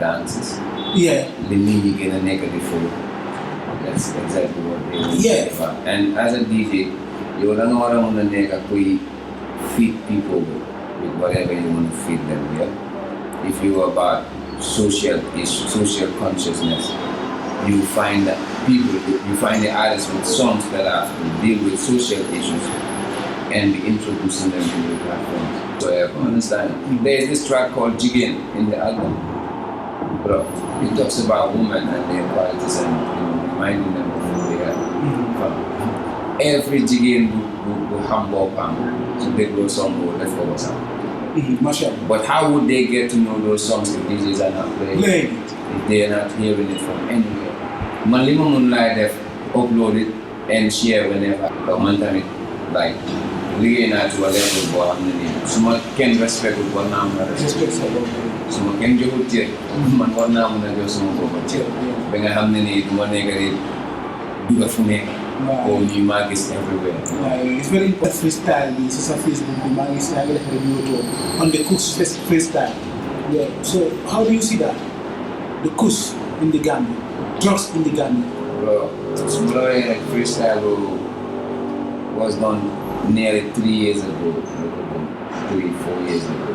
dances. Yeah. The music in a negative food. That's exactly what they want Yeah. to about. And as a DJ, you don't want to make a feed people with whatever you want to feed them, yeah? If you are about social issues, social consciousness, you find that you find the artists with songs that have to deal with social issues and be introducing them to the platforms. So I understand. There's this track called Jigin in the album. Bro, it talks about women and their qualities and reminding them of who they are. Every Jigin will humble palm. So they go somewhere, let's go somewhere. But how would they get to know those songs if DJs are not playing it? If they are not hearing it from anywhere? Malima Moonlight have upload it and share whenever. But one time it like really not to a level for how many. Someone can respect with one name. Someone can do it. Man one name and just some over it. When I have many one negative do a for me. Or new markets everywhere. It's very important freestyle. This is a Facebook. The mag is like on the Kush freestyle. Yeah. So how do you see that? The Kush in the Gambia, drugs in the Gambia. Bro, like freestyle was done nearly 3 years ago, 3-4 years ago.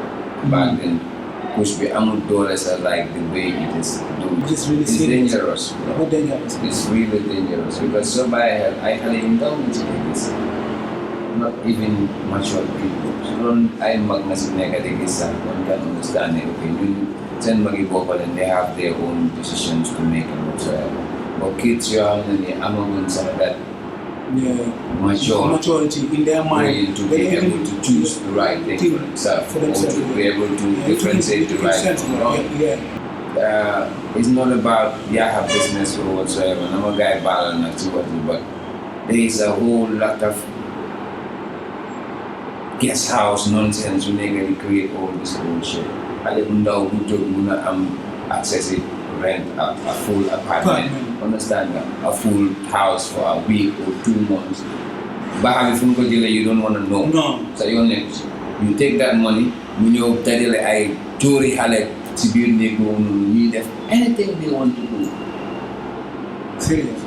Back then, Kush be $100 are like the way it is doing. It's dangerous. How dangerous? It's really dangerous because somebody I had even done with this. Not even mature people. So I'm magnesic negative is one can understand it. Okay, send Magibopal and they have their own decisions to make and whatsoever. But kids you have I'm some of that maturity in their mind to be able to choose the right thing for themselves, or to be able to differentiate the right from wrong. It's not about have business or whatsoever. I'm a guy balance but there is a whole lot of guest house nonsense to make it create all this bullshit. I don't know who to access it, rent a full apartment. Understand that? A full house for a week or 2 months. But if you don't want to know. No. So you take that money, you tell I jury hale to be need anything they want to do. Serious.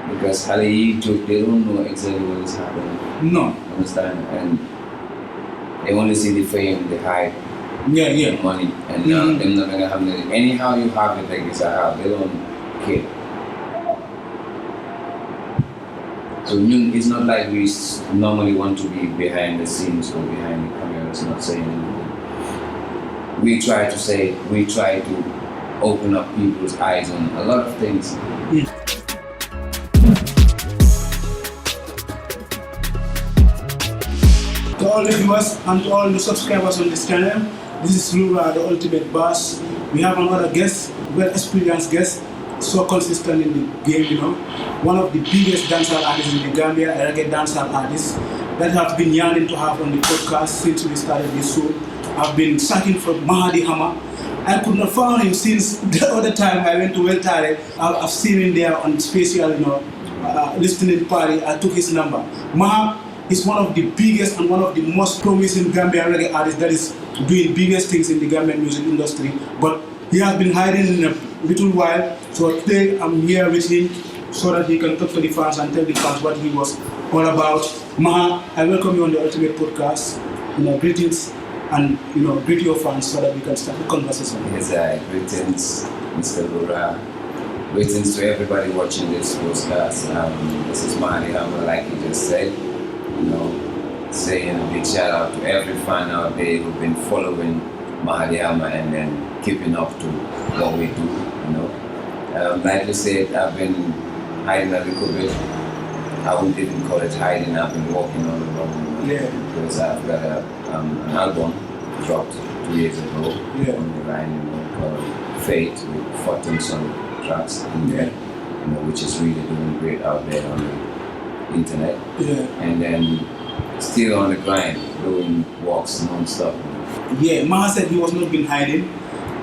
Because they don't know exactly what is happening. No. Understand? And they only see the fame, the hype. The money, and them not gonna have it. Anyhow you have it like this, they don't care. So it's not like we normally want to be behind the scenes or behind the camera. It's not saying anything. We try to open up people's eyes on a lot of things. To all the viewers and to all the subscribers on this channel, this is Lura, the ultimate boss. We have another guest, well-experienced guest, so consistent in the game, one of the biggest dancehall artists in the Gambia, a reggae dancehall artist that have been yearning to have on the podcast since we started this show. I've been searching for Maha D Hammer. I could not find him since the other time I went to Weltare. I've seen him there on special, listening party. I took his number. Maha is one of the biggest and one of the most promising Gambian reggae artists that is doing biggest things in the Gambian music industry. But he has been hiding in a little while. So today I'm here with him so that he can talk to the fans and tell the fans what he was all about. Maha, I welcome you on the Ultimate Podcast. Greetings and greet your fans so that we can start the conversation. Yes, greetings, Mr. Lura. Greetings to everybody watching this podcast. This is Maha D Hammer, like you just said. Saying a big shout out to every fan out there who've been following Maha D Hammer and then keeping up to what we do. Like you said, I've been hiding a little bit. I wouldn't even call it hiding. I've been walking all around. Because I've got an album dropped 2 years ago on the line called Fate with 14 some tracks in there, which is really doing great out there on the internet. And then still on the grind, doing walks non-stop. Maha said he was not been hiding.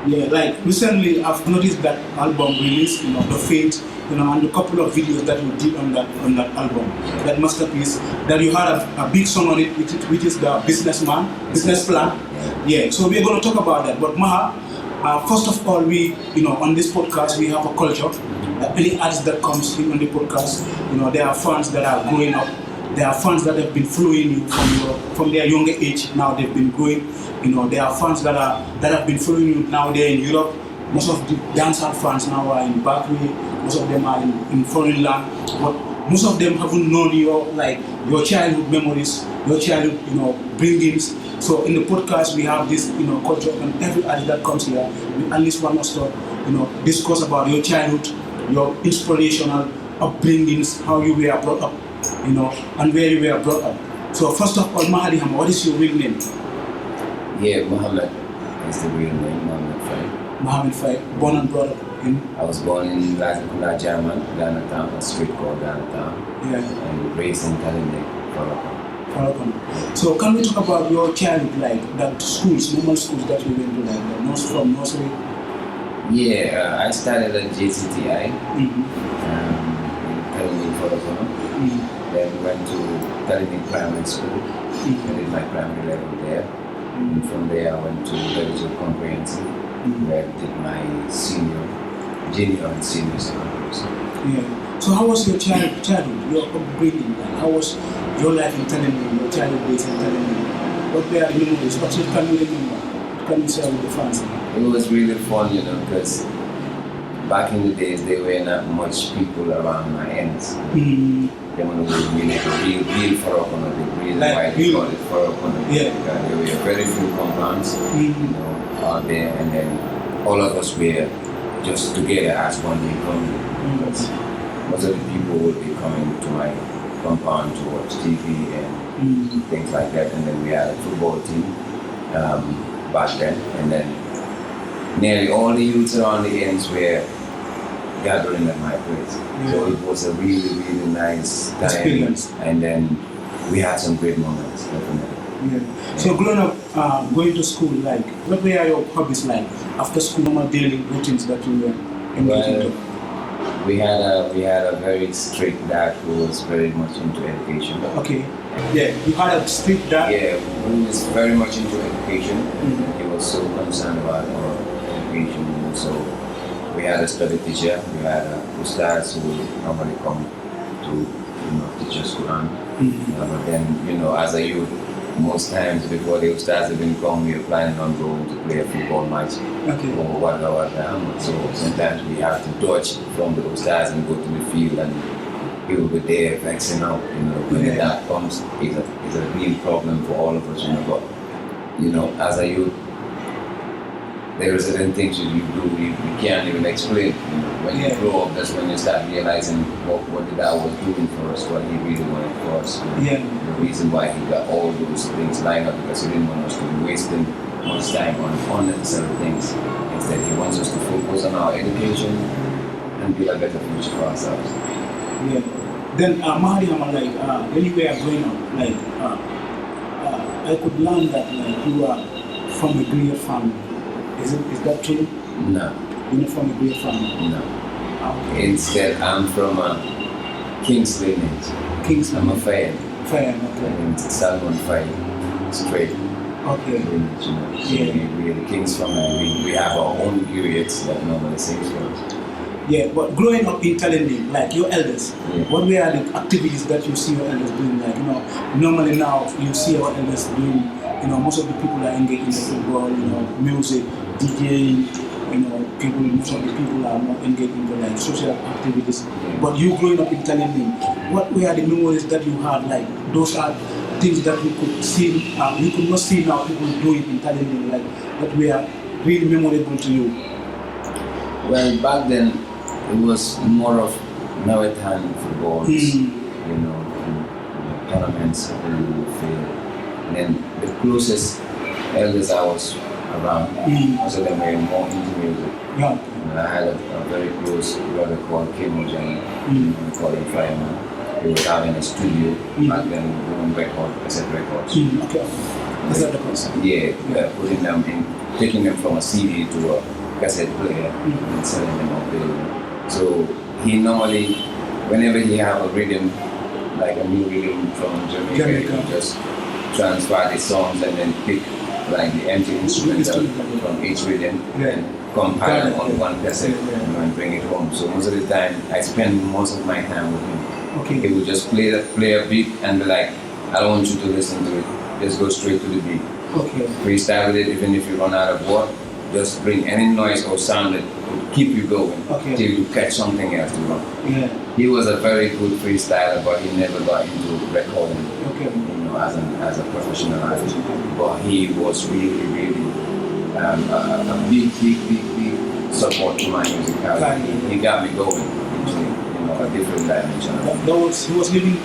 Like recently I've noticed that album release, the Fate, and a couple of videos that you did on that album, that masterpiece, that you had a big song on it, which is the business plan. So we're going to talk about that. But Maha, First of all, we, on this podcast, we have a culture. Any artist that comes in on the podcast, there are fans that are growing up. There are fans that have been following you from their younger age. Now they've been growing. There are fans that have been following you now. They're in Europe. Most of the dancehall fans now are in Berkeley. Most of them are in foreign land. But most of them haven't known your childhood memories, your childhood bringings. So in the podcast we have this culture, and every artist that comes here, we at least want us to discuss about your childhood, your inspirational upbringings, how you were brought up, and where you were brought up. So first of all, Maha D Hammer, what is your real name? Yeah, Muhammad is the real name, Muhammad Faye. Muhammad Faye, born and brought up in? I was born in Lazakula, German, Ghana Town, a street called Ghana Town. Yeah. And raised in Kalinde, Farrakhan. So can we talk about your childhood, like that schools, normal schools that you went to, like from nursery? Yeah, I started at JCTI in Kalinde, Farrakhan. Then went to Kalinde Primary School. I did my primary level there. And from there I went to Dancehall Comprehensive, where I did my junior and senior secondary school. Yeah. So how was your childhood, your upbringing? Like, how was your life in Kalinde, your childhood days in Kalinde? What were the memories? What can you remember? What can you share with the fans? It was really fun, because back in the days there were not much people around my ends. They want to real Farrakhan, the reason why they call it Farrakhan. Yeah. There were very few compounds out there, and then all of us were just together as one big family. Most of the people would be coming to my compound to watch TV and things like that, and then we had a football team back then, and then nearly all the youths around the ends were gathering at my place. So it was a really, really nice time. Experience. And then we had some great moments, definitely. Yeah. So growing up, going to school, like, what were your hobbies like? After school, normal daily routines that you were engaged into? We had a very strict dad who was very much into education. Okay. Yeah, you had a strict dad? Yeah, he was very much into education. He was so concerned about our education. So we had a study teacher. We had ustads who would normally come to teach us Quran. But then, as a youth, most times before the ustads even come, we were planning on going to play a football match or whatever. So sometimes we have to dodge from the ustads and go to the field, and he will be there vexing out. When that comes, it's a real problem for all of us. But as a youth, there are certain things you do you can't even explain. When you grow up, that's when you start realizing what the dad was doing for us, what he really wanted for us. The reason why he got all those things lined up, because he didn't want us to be wasting much time on unnecessary things. Instead, he wants us to focus on our education and build a better future for ourselves. Yeah. Then Maha D Hammer, when you were growing up, I could learn that you are from a Gambian family. Is that true? No. You're not from a great family? No. Okay. Instead, I'm from a King's lineage. King's I'm a Faye. Faye, okay. And Salmon Faye, straight. Okay. Lineage, So we're the King's family. We have our own periods that normally sings for us. Yeah, but growing up in Kalinde, like your elders, what were the activities that you see your elders doing? Normally now you see our elders doing, most of the people are engaged in the football, music, DJing, most of the people are more engaged in the social activities. But you growing up in Kalinde, what were the memories that you had? Like those are things that we could see, we could not see now people doing in Kalinde, that were really memorable to you. Well, back then it was more of Nawetan footballs, tournaments in the field. And then the closest elders I was around, most of them were more into music. Yeah. And I had a very close brother called Kim Mojani, we call him Fireman. He was having a studio back then doing cassette records. Okay. Cassette records. Yeah, putting them in, taking them from a CD to a cassette player and selling them up there. So he normally, whenever he have a rhythm, like a new rhythm from Jamaica, he just transfer the songs and then pick like the empty instrumental from each rhythm and compile them on one cassette and bring it home. So most of the time, I spend most of my time with him. Okay. He would just play a beat and be like, I don't want you to listen to it. Just go straight to the beat. Okay. Freestyle with it, even if you run out of word, just bring any noise or sound that would keep you going till you catch something else to run. Yeah. He was a very good freestyler, but he never got into recording. Okay. As a professional artist. But he was really a big support to my musicality. He got me going into a different dimension. He was living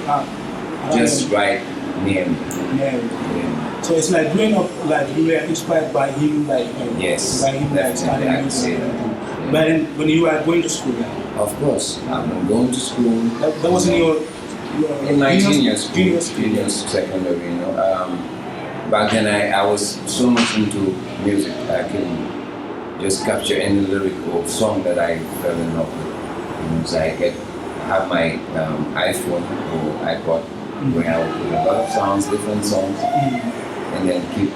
just right near me. Yeah. So it's like growing up, like you were inspired by him, like yes, by him, like definitely I can say that. Yeah. But then when you were going to school, of course, I've been going to school. That was in my junior secondary, back then I was so much into music, I can just capture any lyric or song that I fell in love with. So I have my iPhone or iPod where I would put a lot of songs, different songs, and then keep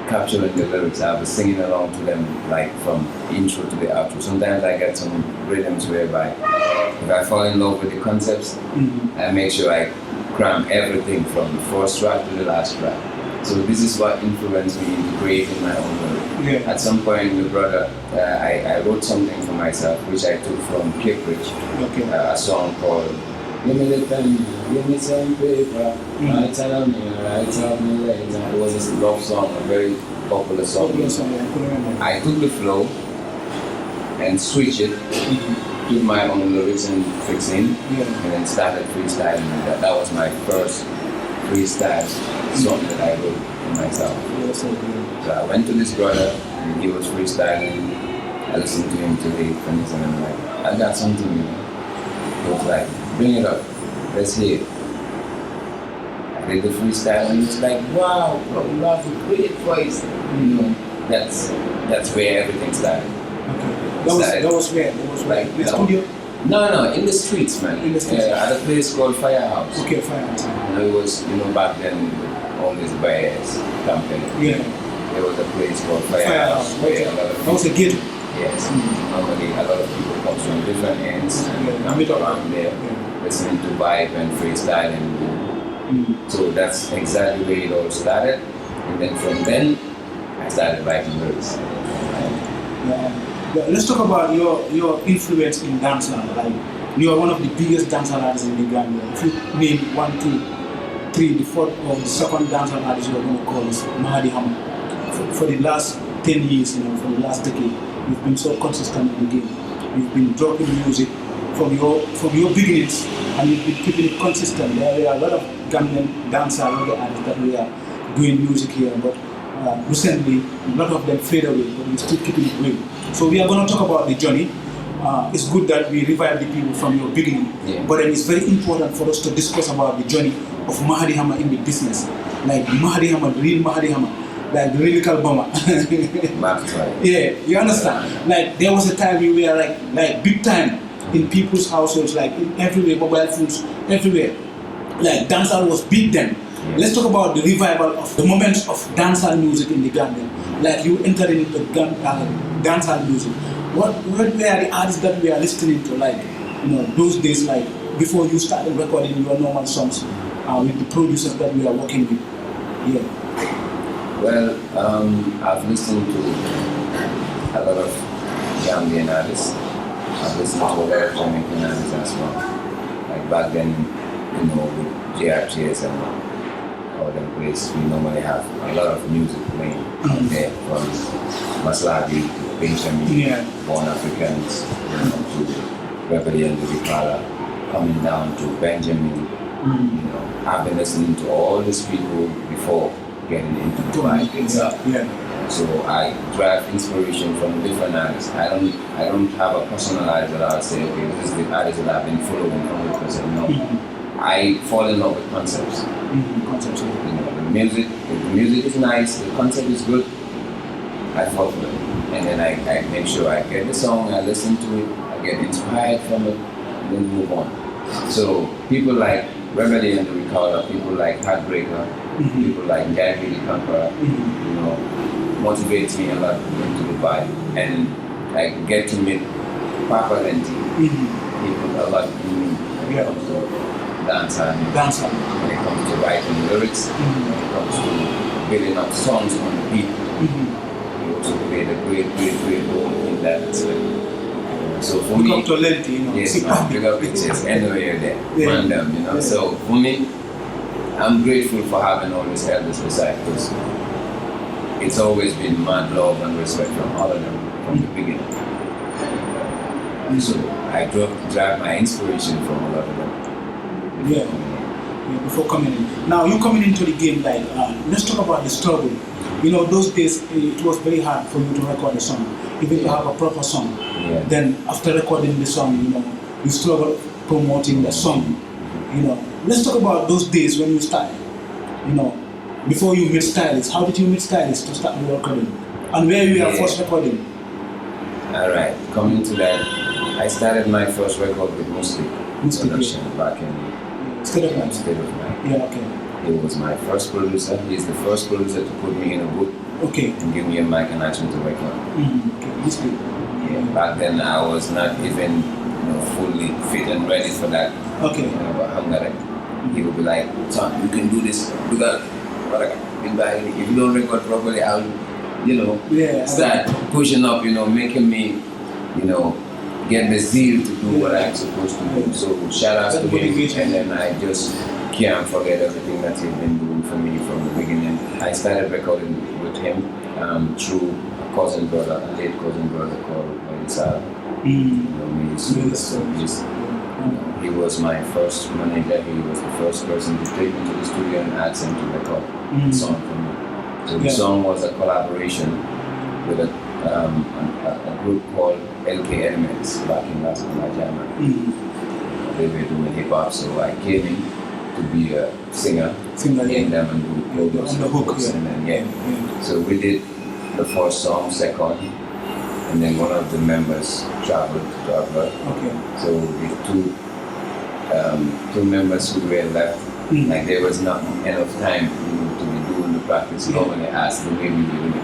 capturing the lyrics. I was singing along to them, like from intro to the outro. Sometimes I get some rhythms whereby if I fall in love with the concepts, I make sure I cram everything from the first track to the last track. So this is what influenced me into creating my own lyric. Yeah. At some point in the brother, I wrote something for myself, which I took from Cape Bridge, a song called "Give me the pen, give me some paper, write on me, write on me later." It was a love song, a very popular song. I took the flow and switched it, took my own lyrics and fix in, and then started freestyling. That was my first freestyle song that I wrote for myself. So I went to this brother and he was freestyling. I listened to him today and I'm like, I got something, He was like, bring it up, let's hear it. I did the freestyle and he was like, wow, bro, you have a great voice. That's where everything started. Okay. That was where? Like, in the studio? No, in the streets, man. In the streets? At a place called Firehouse. Okay, Firehouse. It was, back then, all these buyers, company. Yeah. There was a place called Firehouse. Where a lot of that was a ghetto. Yes. Normally, a lot of people come from different ends and come around there, listening to vibe and freestyling. So that's exactly where it all started. And then from then, I started writing lyrics. Let's talk about your influence in dancehall. Like, you are one of the biggest dancehall artists in the Gambia. If you name 1, 2, 3, the fourth or the second dancehall artist you are going to call is Maha D Hammer. For the last 10 years, for the last decade, you've been so consistent in the game. You've been dropping music from your beginnings, and you've been keeping it consistent. There are a lot of Gambian dancehall artists that we are doing music here, but recently, a lot of them fade away, but we're still keeping it going. So we are going to talk about the journey. It's good that we revive the people from your beginning, but then it's very important for us to discuss about the journey of Maha D Hammer in the business. Like Maha D Hammer, the real Maha D Hammer, like the lyrical bomber. Yeah, you understand? Like there was a time we were like big time in people's households, like everywhere, mobile phones, everywhere. Like dancehall was big then. Let's talk about the revival of the moments of dancehall music in the Gambia. Like you entered into dancehall music. What were the artists that we are listening to? Like those days, like before you started recording your normal songs with the producers that we are working with. Yeah. Well, I've listened to a lot of Gambian artists. I've listened to a lot of Jamaican artists as well. Like back then, with JRTS and all them places, we normally have a lot of music playing out there, from Mahadi to Benjamin, Born Africans, to Rebellion to Vicala, coming down to Benjamin. I've been listening to all these people before getting into the vibe itself. So I derive inspiration from different artists. I don't have a personal artist that I'll say, okay, this is the artist that I've been following 100%. No. I fall in love with concepts. Concepts. The music, if the music is nice, the concept is good, I fall for it. And then I make sure I get the song, I listen to it, I get inspired from it, and then move on. So people like Rebellion the Recorder, people like Heartbreaker, people like Jackie the Conqueror, motivates me a lot into Dubai, and I get to meet Papa Lenti. He put a lot in me when it comes to dancehall, when it comes to writing lyrics, when it comes to building up songs on the beat. He also played a great role in that aspect. So for me, to Lenti, you know. yes, man, big up pictures anywhere there, random, you know. So for me, I'm grateful for having all these elders beside, because it's always been mad love and respect from all of them from the beginning. So I drive my inspiration from a lot of them. Before coming in. Now you coming into the game, like let's talk about the struggle. You know, those days it was very hard for you to record a song, even to have a proper song. Then after recording the song, you know, you struggle promoting the song. You know, let's talk about those days when you started. You know, before you met Stylist, how did you meet Stylist to start the recording? And where you were first recording? Alright, coming to that, I started my first record with Muslim production back in State of Mind. He was my first producer. He's the first producer to put me in a booth and give me a mic and ask me to record. Back then I was not even fully fit and ready for that. He would be like, son, you can do this. You got if you don't record properly, I'll start pushing up, making me, get the zeal to do what I'm supposed to do. So shout out to him, and then I just can't forget everything that he's been doing for me from the beginning. I started recording with him through a cousin brother, a late cousin brother called he was my first manager. He was the first person to take me to the studio and ask him to record a song for me. So the song was a collaboration with a group called LK Elements back in Las Vegas. They were doing hip hop, so I came in to be a singer in them and do the hooks. And then, so we did the first song, second, and then one of the members traveled to Dover. So the two members who were left, like there was not enough time to be doing the practice normally as the way we do it.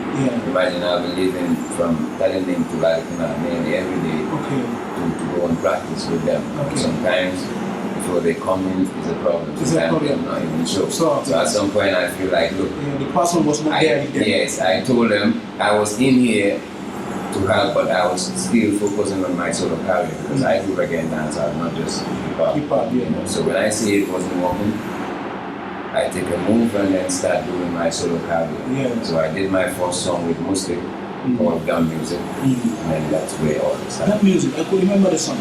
Imagine I'll be leaving from Talenting to Larikuna nearly every day to go and practice with them. Sometimes before they come in is a problem. Sometimes they're not even sure. So at some point I feel like, look, the person was not there. Yes, I told them I was in here to help, but I was still focusing on my solo career, because I do reggae and dancehall, not just hip hop. So when I see it wasn't working, I take a move and then start doing my solo career. So I did my first song with Muslim called Gambian music, and then that's where all this started. That music, I could remember the song.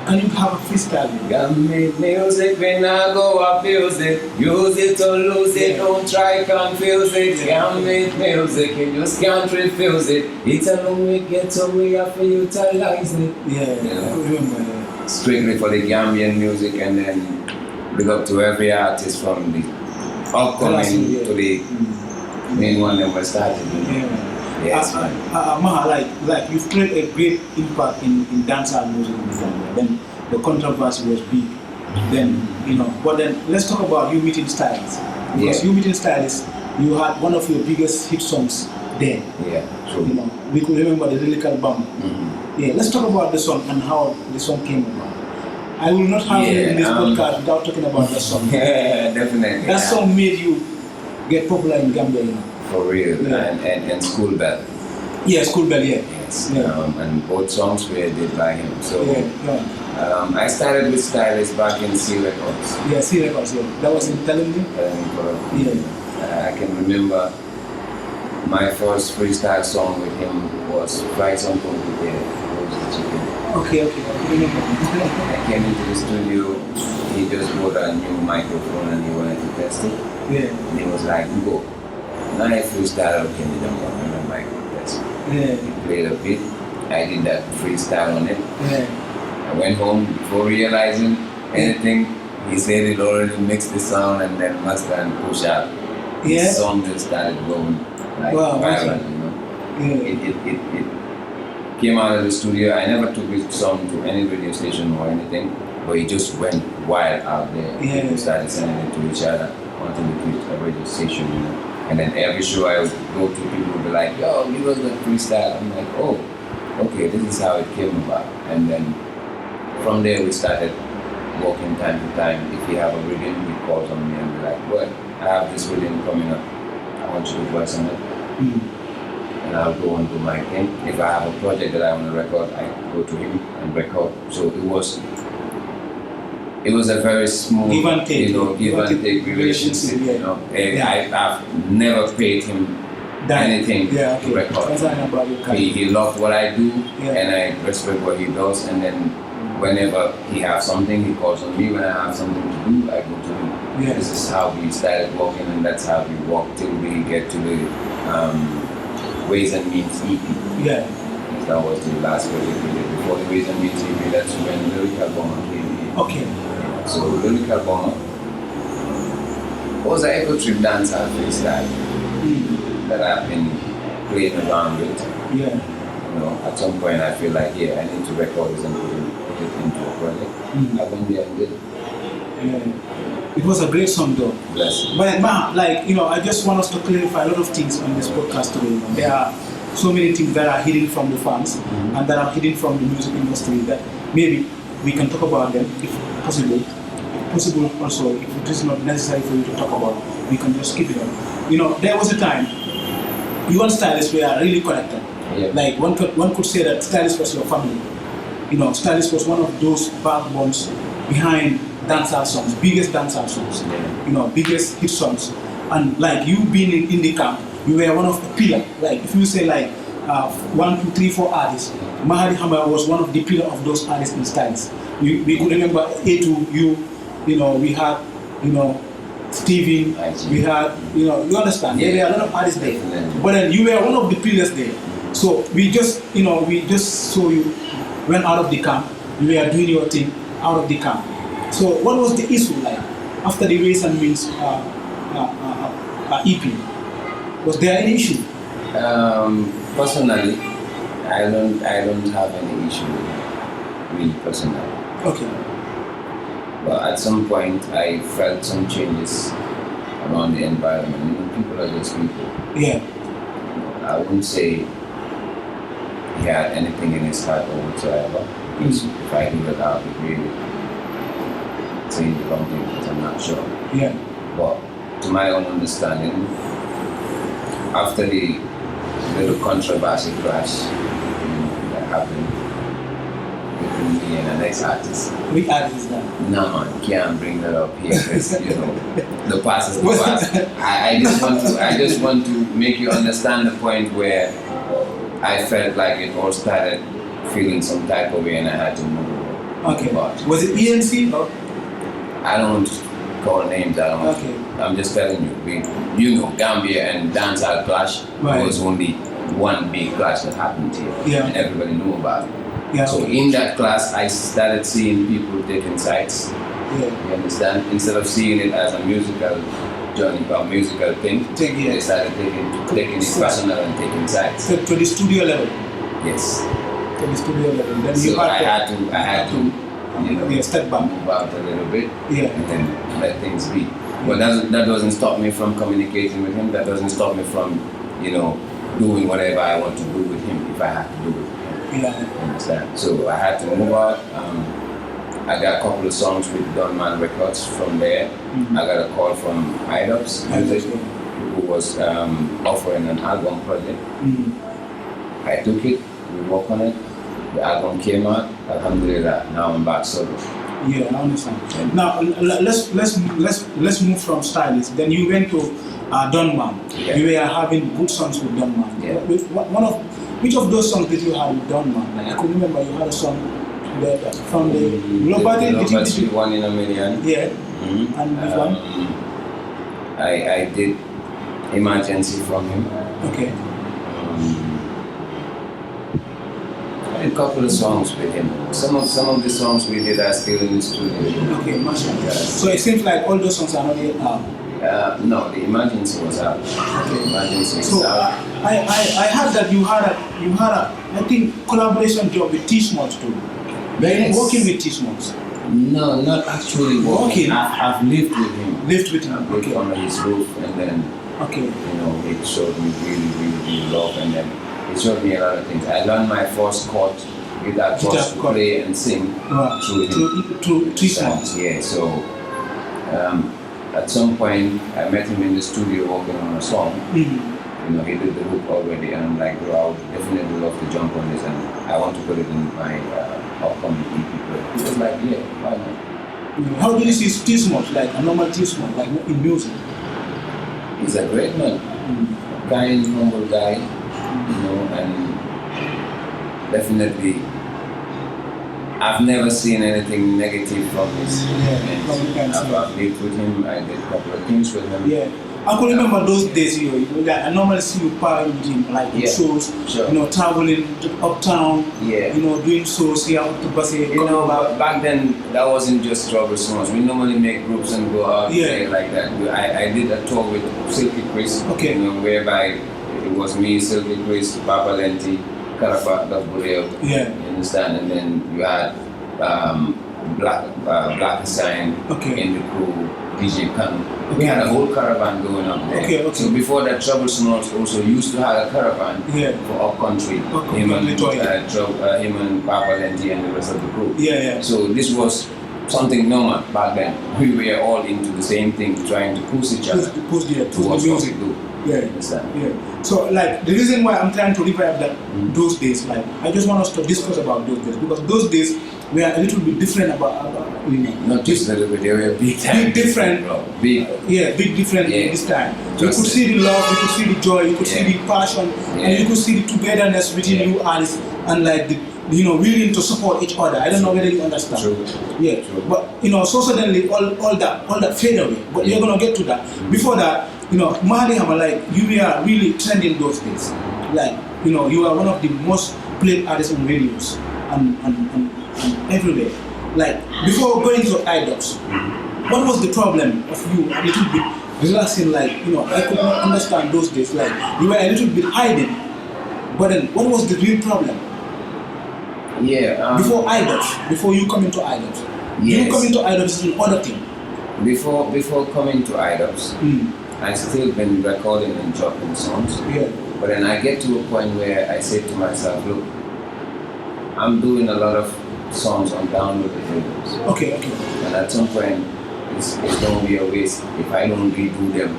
Can you have a freestyle? Gambian music, when I go abuse it, use it or lose it, don't try confuse it. Gambian music, you just can't refuse it. It's a long way, get so we have to utilize it. I remember. Strictly for the Gambian music, and then big up to every artist from the upcoming to the main one that was started. Yes, man. Maha, like you've created a great impact in dancehall music in Gambia. Then the controversy was big. Then but then let's talk about you meeting Stylist. Because you meeting Stylist, you had one of your biggest hit songs there. True. We could remember the lyrical bomb. Let's talk about the song and how the song came about. I will not have you in this podcast without talking about that song. Definitely. That song made you get popular in Gambia. For real, and School Bell. School Bell, Yes. And both songs were did by him. So I started with Stylist back in C Records. C Records, That was in Talenting? I can remember my first freestyle song with him was Rice on Computer. I remember. I came into the studio, he just bought a new microphone and he wanted to test it. And he was like, go. Now I freestyle, okay, you don't want to microphone test. He played a bit, I did that freestyle on it. I went home before realizing anything. He said it already mixed the sound and then master and push out. The song just started going like viral, It came out of the studio. I never took his song to any radio station or anything, but it just went wild out there. People started sending it to each other, wanting to create a radio station, And then every show I would go to, people would be like, yo, give us that freestyle. I'm like, oh, okay, this is how it came about. And then from there we started working time to time. If he have a rhythm, he calls on me and be like, well, I have this rhythm coming up. I want you to voice on it. And I'll go and do my thing. If I have a project that I want to record, I go to him and record. So it was a very smooth, give and take, give and take relationship. I've never paid him anything to record. He loved what I do, and I respect what he does. And then whenever he has something, he calls on me. When I have something to do, I go to him. This is how we started working, and that's how we walk till we get to the Ways and Means EP. That was the last project we did. Before the Ways and Means EP, that's when Lyrical Bomber came in. So Lyrical Bomber was an echo trip dancehall freestyle that I've been playing around with. At some point I feel like, I need to record this and put it into a project. I went there and did it. It was a great song though. Bless. But I just want us to clarify a lot of things on this podcast today. There are so many things that are hidden from the fans and that are hidden from the music industry that maybe we can talk about them if possible. If possible also, if it is not necessary for you to talk about, we can just keep it on. There was a time you and Stylist were really connected. Like one could say that Stylist was your family. Stylist was one of those backbones behind dancehall songs, biggest dancehall songs, biggest hit songs. And like you being in indie camp, you were one of the pillar. Like if you say 1, 2, 3, 4 artists, Maha D Hammer was one of the pillar of those artists in Stylist. We could remember A2, we had, Steven, we had, you understand, there were a lot of artists there. But then you were one of the pillars there. So we just saw you went out of the camp, you were doing your thing out of the camp. So what was the issue like after the Ways and Means EP? Was there any issue? Personally, I don't have any issue with it, really personally. But at some point, I felt some changes around the environment. People are just people. I wouldn't say he had anything in his heart or whatsoever. Because if I do that, I'll be really saying the wrong thing because I'm not sure. But to my own understanding, after the little controversy clash that happened between me and the next artist. Which artist is that? No man, can't bring that up here because the past is the past. I just want to make you understand the point where I felt like it all started feeling some type of way and I had to move. But was it ENC or? I don't want to call names. I'm just telling you. Gambia and Dancehall clash was only one big clash that happened here, and everybody knew about it. So in that class, I started seeing people taking sides. You understand? Instead of seeing it as a musical journey or musical thing, they started taking it personal and taking sides. So to the studio level. Yes. To the studio level. Then so I had to. Step back. Move out a little bit and then let things be. But that doesn't stop me from communicating with him. That doesn't stop me from, doing whatever I want to do with him if I have to do it with him. Understand? So I had to move out. I got a couple of songs with Dunman Records from there. I got a call from Idols Music, who was offering an album project. I took it, we worked on it. The album came out, alhamdulillah, now I'm back solo. I understand. Now let's move from Stylist. Then you went to Dunman. You were having good songs with Dunman. Which of those songs did you have with Dunman? Like I could remember you had a song from the Global 1 in a Million. And which one? I did Emergency from him. A couple of songs with him. Some of the songs we did are still in the studio. Mashallah. So it seems like all those songs are not yet out. No, the Emergency was out. Emergency was out. I heard that you had a I think collaboration job with T-Smalls too. Were you working with T-Smalls? No, not actually working. I've lived with him. Lived with him. I've lived under his roof, and then Okay. You know, it showed me really love, and then it showed me a lot of things. I learned my first chord, guitar chords to play and sing through three songs. Yeah, so at some point I met him in the studio working on a song. You know, he did the hook already, and I'm like, bro, I would definitely love to jump on this, and I want to put it in my upcoming EP. He was like, yeah, why not? How do you see T-Smart, like a normal T-Smart, like in music? He's a great man, kind, humble guy, you know, and definitely I've never seen anything negative from his I've lived with him, I did a couple of things with him. Yeah. I could remember those days, I normally see you partying with him, like in shows, you know, traveling to uptown, you know, doing shows here up to Basse. You know, back then, that wasn't just trouble songs. We normally make groups and go out there like that. I did a tour with Silky Chris, you know, whereby it was me, Silky Chris, Papa Lenti, Karafa, Bureo, you understand? And then you had Black Sign in the crew, DJ Khan. We had a whole caravan going up there. So before that, Trouble Smalls also used to have a caravan for up country. Him and Papa Lenti and the rest of the crew. So this was something normal back then. We were all into the same thing, trying to push each other push the music. So like the reason why I'm trying to revive that those days, like I just want us to discuss about those days, because those days we are a little bit different about you know, not just a little bit, they were big time. Big different, big different this time. You could see the love, you could see the joy, you could see the passion, and you could see the togetherness between you artists, and like the, you know, willing to support each other. I don't know whether you understand. True. But you know, so suddenly all that fade away. But you're gonna get to that. Before that, you know, Maha D Hammer, like you were really trending those days. Like, you know, you are one of the most played artists on radios and everywhere. Like before going to idols, what was the problem of you a little bit relaxing? Like, you know, I could not understand those days. Like you were a little bit hiding. But then, what was the real problem? Before idols, before you come into idols. You come into idols is another thing. Before coming to idols, I still been recording and dropping songs. But then I get to a point where I say to myself, look, I'm doing a lot of songs on downloaded videos. Okay. And at some point, it's going to be a waste if I don't redo them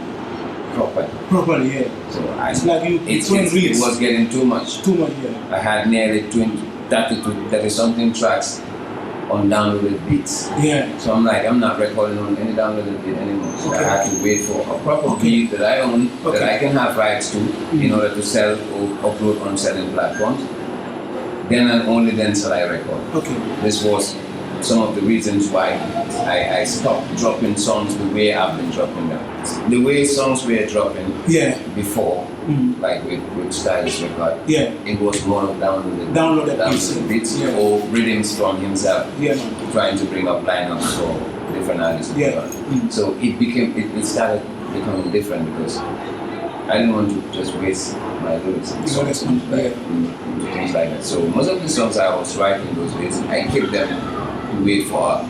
properly. So it's like it was getting too much. I had nearly 30 something tracks on downloaded beats. So I'm like, I'm not recording on any downloaded beat anymore. So I had to wait for a proper beat that I own, that I can have rights to, in order to sell or upload on selling platforms. Then and only then shall I record. This was some of the reasons why I stopped dropping songs the way I've been dropping them. The way songs were dropping before, like with Stylist record, it was more of downloaded beats or rhythms from himself, trying to bring up lineups for different artists. So it started becoming different because I didn't want to just waste my lyrics and songs into things like that. So most of the songs I was writing those days, I kept them to wait for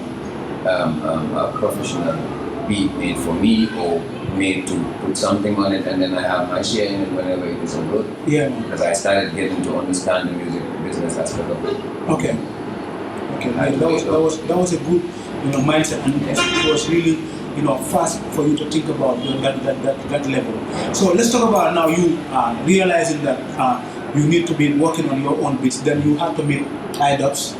a professional beat made for me or made to put something on it, and then I have my share in it whenever it is uploaded. Because I started getting to understand the music business aspect of it. That was a good, you know, mindset, and it was really, you know, fast for you to think about that level. So let's talk about now you realizing that you need to be working on your own beats. Then you have to meet iDubbbz,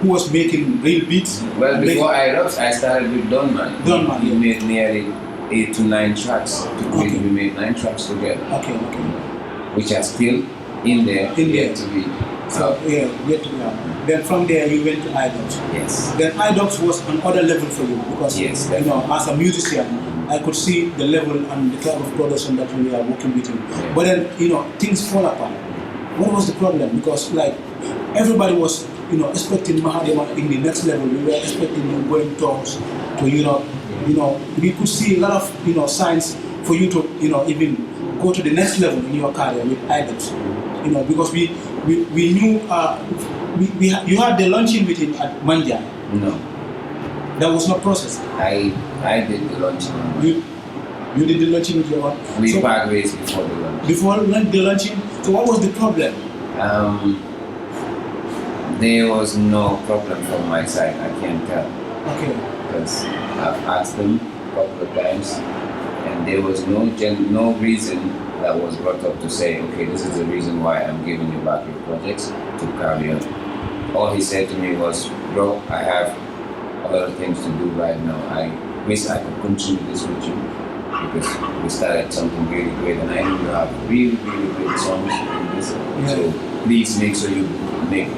who was making real beats. Well, before iDubbbz, I started with Donman. He made nearly 8 to 9 tracks. We made 9 tracks together. Which are still in there. Yet to be. Yet to be out. Then from there you went to iDubbbz. Then iDubbbz was another level for you because you know, as a musician, I could see the level and the type of production that we are working with him. But then, you know, things fall apart. What was the problem? Because like everybody was, you know, expecting Mahadi in the next level. We were expecting him going tours to Europe. You know, we could see a lot of, you know, signs for you to, you know, even go to the next level in your career with iDubbbz. You know, because we knew you had the launching with him at Manja. No. That was not processed. I did the launching. You did the launching with your own. We part ways before the launch. Before the launching, so what was the problem? There was no problem from my side, I can't tell. Okay. Because I've asked them a couple of times, and there was no reason that was brought up to say, okay, this is the reason why I'm giving you back your projects to carry on. All he said to me was, bro, I have a lot of things to do right now. I wish I could continue this with you because we started something really great, and I know you have really, really great songs in this. Yeah. So please make sure you make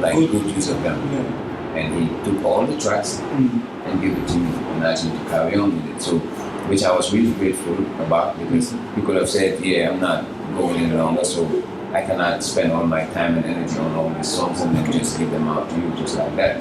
good use of them. Yeah. And he took all the tracks and gave it to me and asked me to carry on with it. So, which I was really grateful about because he could have said, yeah, I'm not going any longer, so I cannot spend all my time and energy on all these songs and then just give them out to you just like that,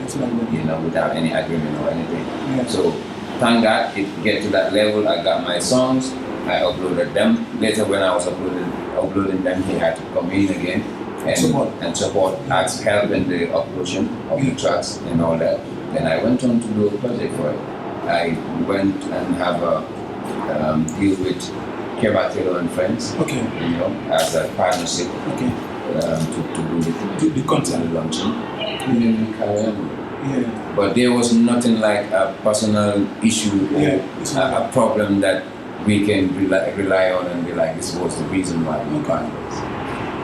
you know, without any agreement or anything. Yeah. So, thank God it get to that level. I got my songs, I uploaded them. Later when I was uploading them, he had to come in again and support, ask help in the uploading of the tracks and all that. Then I went on to do a project for it. I went and have a deal with Keba Taylor and Friends, okay, you know, as a partnership, okay, to do the concert launching. And then we carry on. Yeah. But there was nothing like a personal issue or a problem that we can rely on and be like, this was the reason why we can't.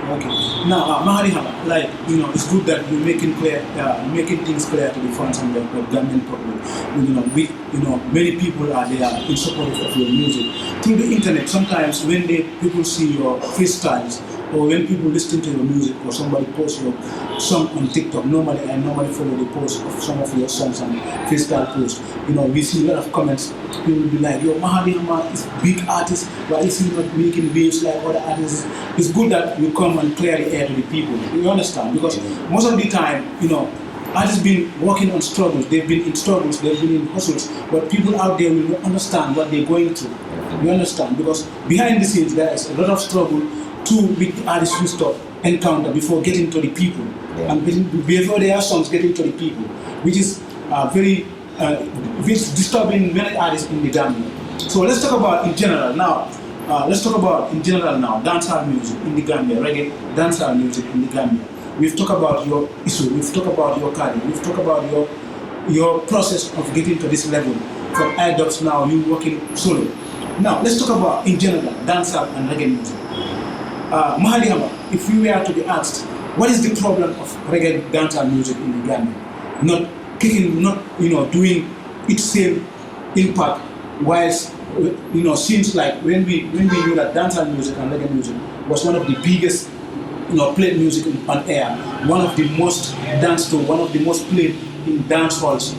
Okay. Now, Maha D Hammer, like, you know, it's good that you're making things clear to the fans and the Gambian public. You know, many people are there in support of your music. Through the internet, sometimes when people see your freestyles, or when people listen to your music, or somebody posts your song on TikTok, I normally follow the post of some of your songs and freestyle posts. You know, we see a lot of comments. People will be like, yo, Maha D Hammer is a big artist, why is he not making waves like other artists? It's good that you come and clear the air to the people. You understand? Because most of the time, you know, artists been working on struggles, they've been in struggles, they've been in hustles, but people out there will not understand what they're going through. You understand? Because behind the scenes, there is a lot of struggle with the artists used to encounter before getting to the people. Yeah. And before their songs getting to the people, which is very disturbing many artists in the Gambia. So let's talk about in general now. Dancehall music in the Gambia, reggae dancehall music in the Gambia. We've talked about your issue, we've talked about your career, we've talked about your process of getting to this level. From iDubbbz now, you working solo. Now let's talk about in general dancehall and reggae music. Maha D Hammer, if you were to be asked, what is the problem of reggae dancehall music in the Gambia? Not doing its same impact, whilst seems like when we knew that dancehall music and reggae music was one of the biggest, played music on air, one of the most danced to, one of the most played in dance halls.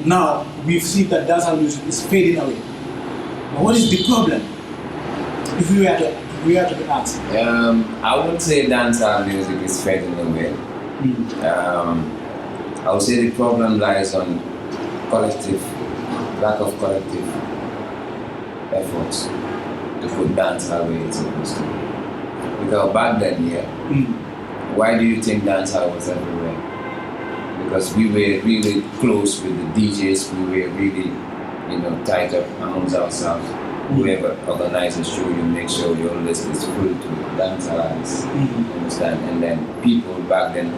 Now we've seen that dancehall music is fading away. But what is the problem? If we were to be asked. I would say dancehall music is fading away. I would say the problem lies on lack of collective efforts to put dancehall where it's supposed to be. Because back then, why do you think dancehall was everywhere? Because we were really close with the DJs, we were really, tight up amongst ourselves. Whoever organizes a show, you make sure your list is full to dancehall artists. You understand? And then people back then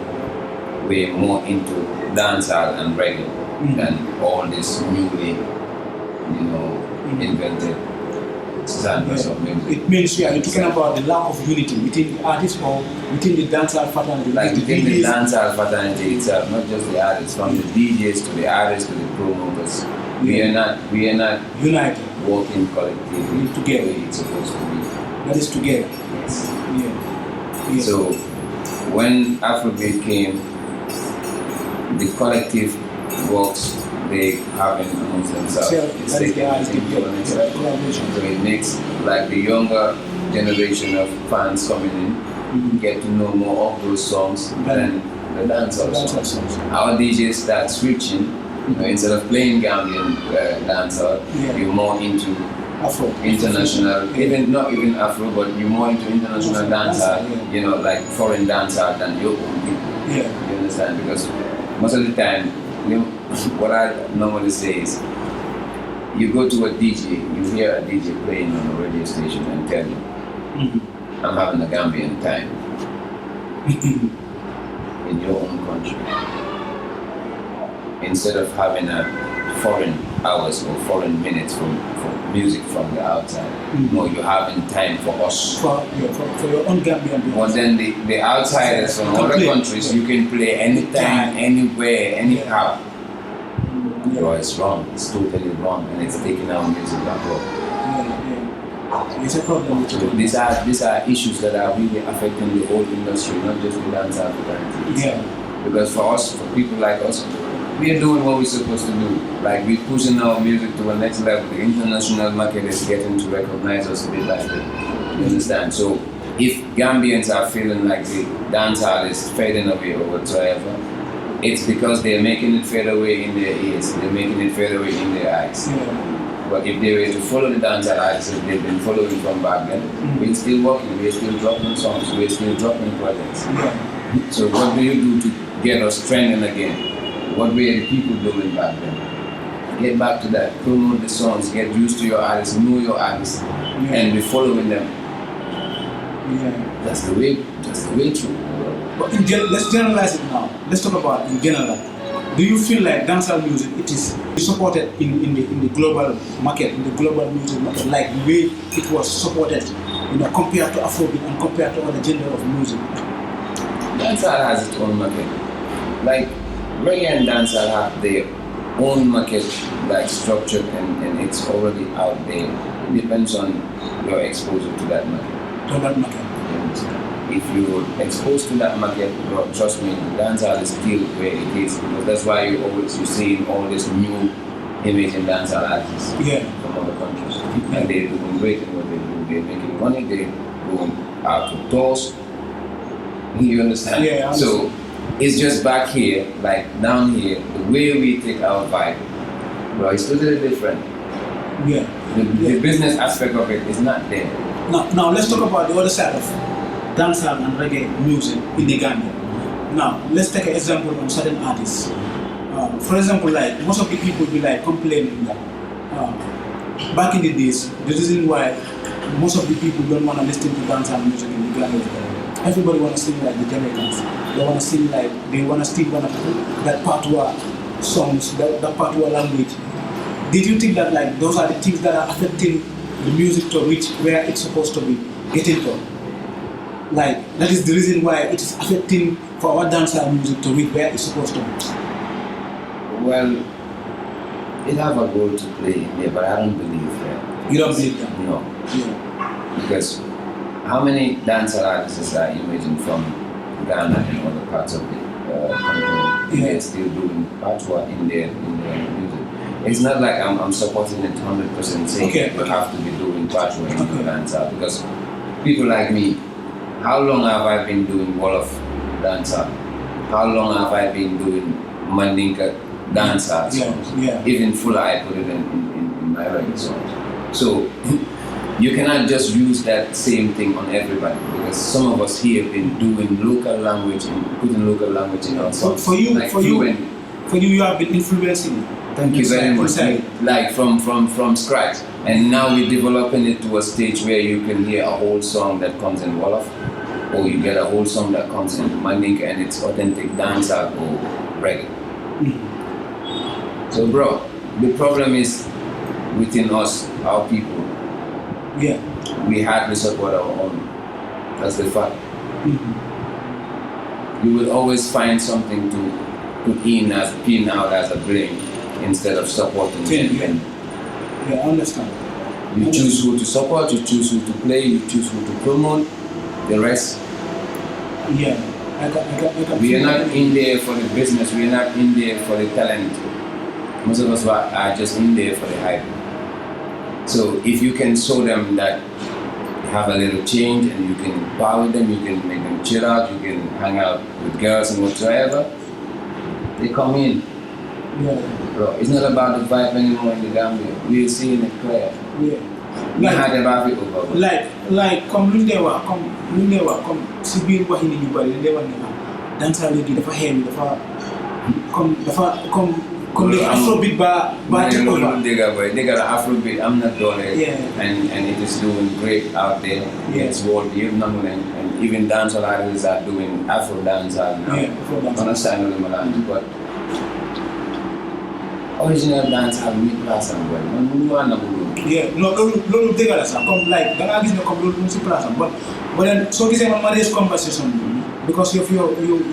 were more into dancehall and reggae than all this newly, invented standards of music. It means you're talking about the lack of unity within the artists or within the dancehall fraternity. Like within the dancehall fraternity itself, not just the artists, from the DJs to the artists to the promoters. We are not united, working collectively together. The way it's supposed to be. That is together. Yes. Yeah. So when Afrobeat came, the collective works they have amongst themselves. So it makes like the younger generation of fans coming in get to know more of those songs than the dancehall songs. Our DJs start switching. Instead of playing Gambian dancehall, you're more into Afro, international, not even Afro, but you're more into international dancehall, like foreign dancehall than your own people. Yeah. You understand? Because most of the time, what I normally say is, you go to a DJ, you hear a DJ playing on a radio station and tell you, I'm having a Gambian time in your own country. Instead of having a foreign hours or foreign minutes for music from the outside. No, you're having time for us. For your own Gambian. But then the outsiders from other countries, you can play anytime, anywhere, anyhow. Bro, it's wrong. It's totally wrong, and it's taking our music backward. It's a problem. So these are issues that are really affecting the whole industry, not just the dancehall fraternity. Yeah. Because for us, for people like us, we are doing what we're supposed to do. Like we're pushing our music to a next level. The international market is getting to recognize us a bit like that. You understand? So if Gambians are feeling like the dancehall is fading away or whatsoever, it's because they're making it fade away in their ears. They're making it fade away in their eyes. Yeah. But if they were to follow the dancehall artists that they've been following from back then, we're still working, we're still dropping songs, we're still dropping projects. Yeah. So what do you do to get us trending again? What were the people doing back then? Get back to that, promote the songs, get used to your artists, know your artists, and be following them. Yeah. That's the way through. But let's generalize it now. Let's talk about in general. Do you feel like dancehall music it is supported in the global market, in the global music market, like the way it was supported, compared to Afrobeat and compared to other genre of music? Dancehall has its own market. Like reggae and dancehall have their own market, like structured, and it's already out there. It depends on your exposure to that market. To that market. If you're exposed to that market, bro, trust me, dancehall is still where it is. Because that's why you're seeing all this new image in dancehall artists from other countries. And they're doing great in what they do. They're making money, they're going out to tours. You understand? Yeah, I understand. So it's just back here, like down here, the way we take our vibe, bro, it's totally different. Yeah. The business aspect of it is not there. Now let's talk about the other side of dancehall and reggae music in the Gambia. Now let's take an example on certain artists. For example, like most of the people be like complaining that back in the days, the reason why most of the people don't want to listen to dancehall music in the Gambia is that everybody want to sing like the Jamaicans. They want to sing like, they want to still want to put that patois songs, that patois language. Did you think that like those are the things that are affecting the music to reach where it's supposed to be getting to? Like that is the reason why it is affecting for our dancehall music to reach where it's supposed to be. Well, it have a role to play in there, but I don't believe that. You don't believe that? No. Yeah. Because how many dancehall artists are emerging from Ghana and other parts of the country? They're still doing patois in their music. It's not like I'm supporting it 100% saying you have to be doing patois in your dancehall. Because people like me, how long have I been doing Wolof dancehall? How long have I been doing Mandinka dancehall songs? Even fuller, I put it in my reggae songs. So you cannot just use that same thing on everybody, because some of us here have been doing local language and putting local language in our songs. For you, you have been influencing. Thank you very much. Like from scratch, and now we're developing it to a stage where you can hear a whole song that comes in Wolof, or you get a whole song that comes in Mandinka and it's authentic dancehall or reggae. So, bro, the problem is within us, our people. Yeah. We hardly support our own. That's the fact. You will always find something to put in out as a blame instead of supporting them. Yeah, I understand. You choose who to support, you choose who to play, you choose who to promote. The rest. Yeah. We are not in there for the business, we are not in there for the talent. Most of us are just in there for the hype. So if you can show them that you have a little change and you can power with them, you can make them chill out, you can hang out with girls and whatsoever, they come in. Yeah. Bro, it's not about the vibe anymore in the Gambia. We are seeing it clear. Yeah. Like, comme lu ñu wax comme si biir waxi nit ñu bari dañ wax ne dancehall léegi dafa xeeñ dafa comme ni afrobeat ba take over. They got afrobeat. I'm not doing it. Yeah. And it is doing great out there. Yeah. It's world number one. And even dancehall artists are doing Afro dancehall now. Yeah, Afro dancehall. Understand what I'm saying? But original dancehall we class and well. Man, we want to do. Yeah, no, lolu dégg la sax comme like da ngaa gis ne comme loolu mu si place am but then soo gisee man ma raise conversation because if you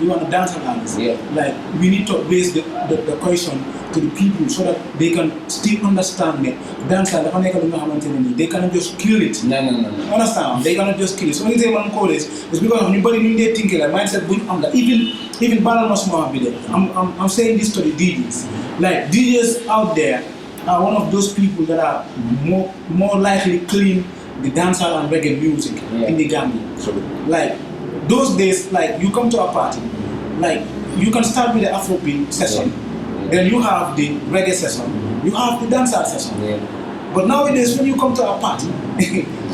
want to dance artist, yeah. like we need to base the question to the people so that they can still understand that dancehall dafa nekk lu nga xamante ne nii they cannot just kill it. No. Understand? They cannot just kill it. So when you say man call this, it's because ñu bari ñu dee thinking like mindset bu ñu am la even balal ma suma bi de I'm saying this to the DJs. Like DJs out there are one of those people that are more likely clean the dancehall and reggae music in the Gambia. So, like those days, like you come to a party, like you can start with the Afrobeat session, then you have the reggae session, you have the dancehall session. Yeah. But nowadays, when you come to a party,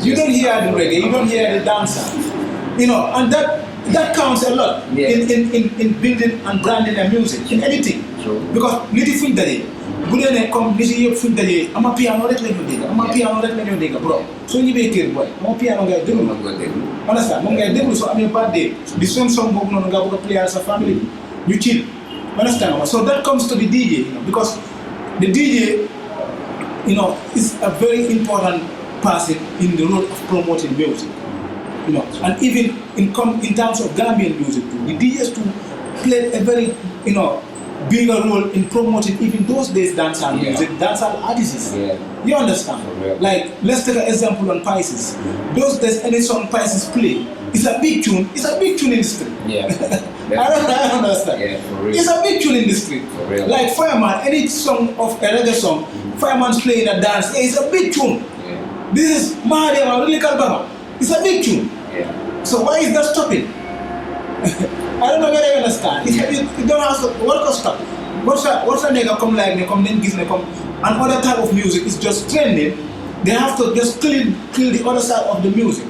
you don't hear the reggae, you don't hear the dancehall, you know, and that counts a lot in building and branding a music, in anything. Sure. Because niti fuñ dajee bu dee ne comme niti yëpp fuñ dajee ama piano rek la ñu dégg piano rek la ñu dégg bro soo ñibbee kër boy ama piano ngay déglu understand moom ngay déglu soo amee birthday di song boobu noonu nga bëgg a play sa family ñu chill understand so that comes to the DJ, you know, because the DJ, you know, is a very important person in the role of promoting music, you know, and even in terms of Gambian music too, the DJs too played a very, you know, bigger role in promoting even those days dancehall music, dancehall artists. Yeah. You understand? Like, let's take an example on Pisces. Those days, any song Pisces play, it's a big tune. It's a big tune in the street. Yeah. I understand. Yeah, for real. It's a big tune in the street. For real. Like Fireman, any song of a reggae song, Fireman's playing a dance. It's a big tune. Yeah. This is Maha D Hammer, really Bama. It's a big tune. Yeah. So why is that stopping? I don't know whether you understand. It don't have to. What could stop? What's a nigga come like me, come then gives me come. And other type of music is just trending. They have to just kill the other side of the music.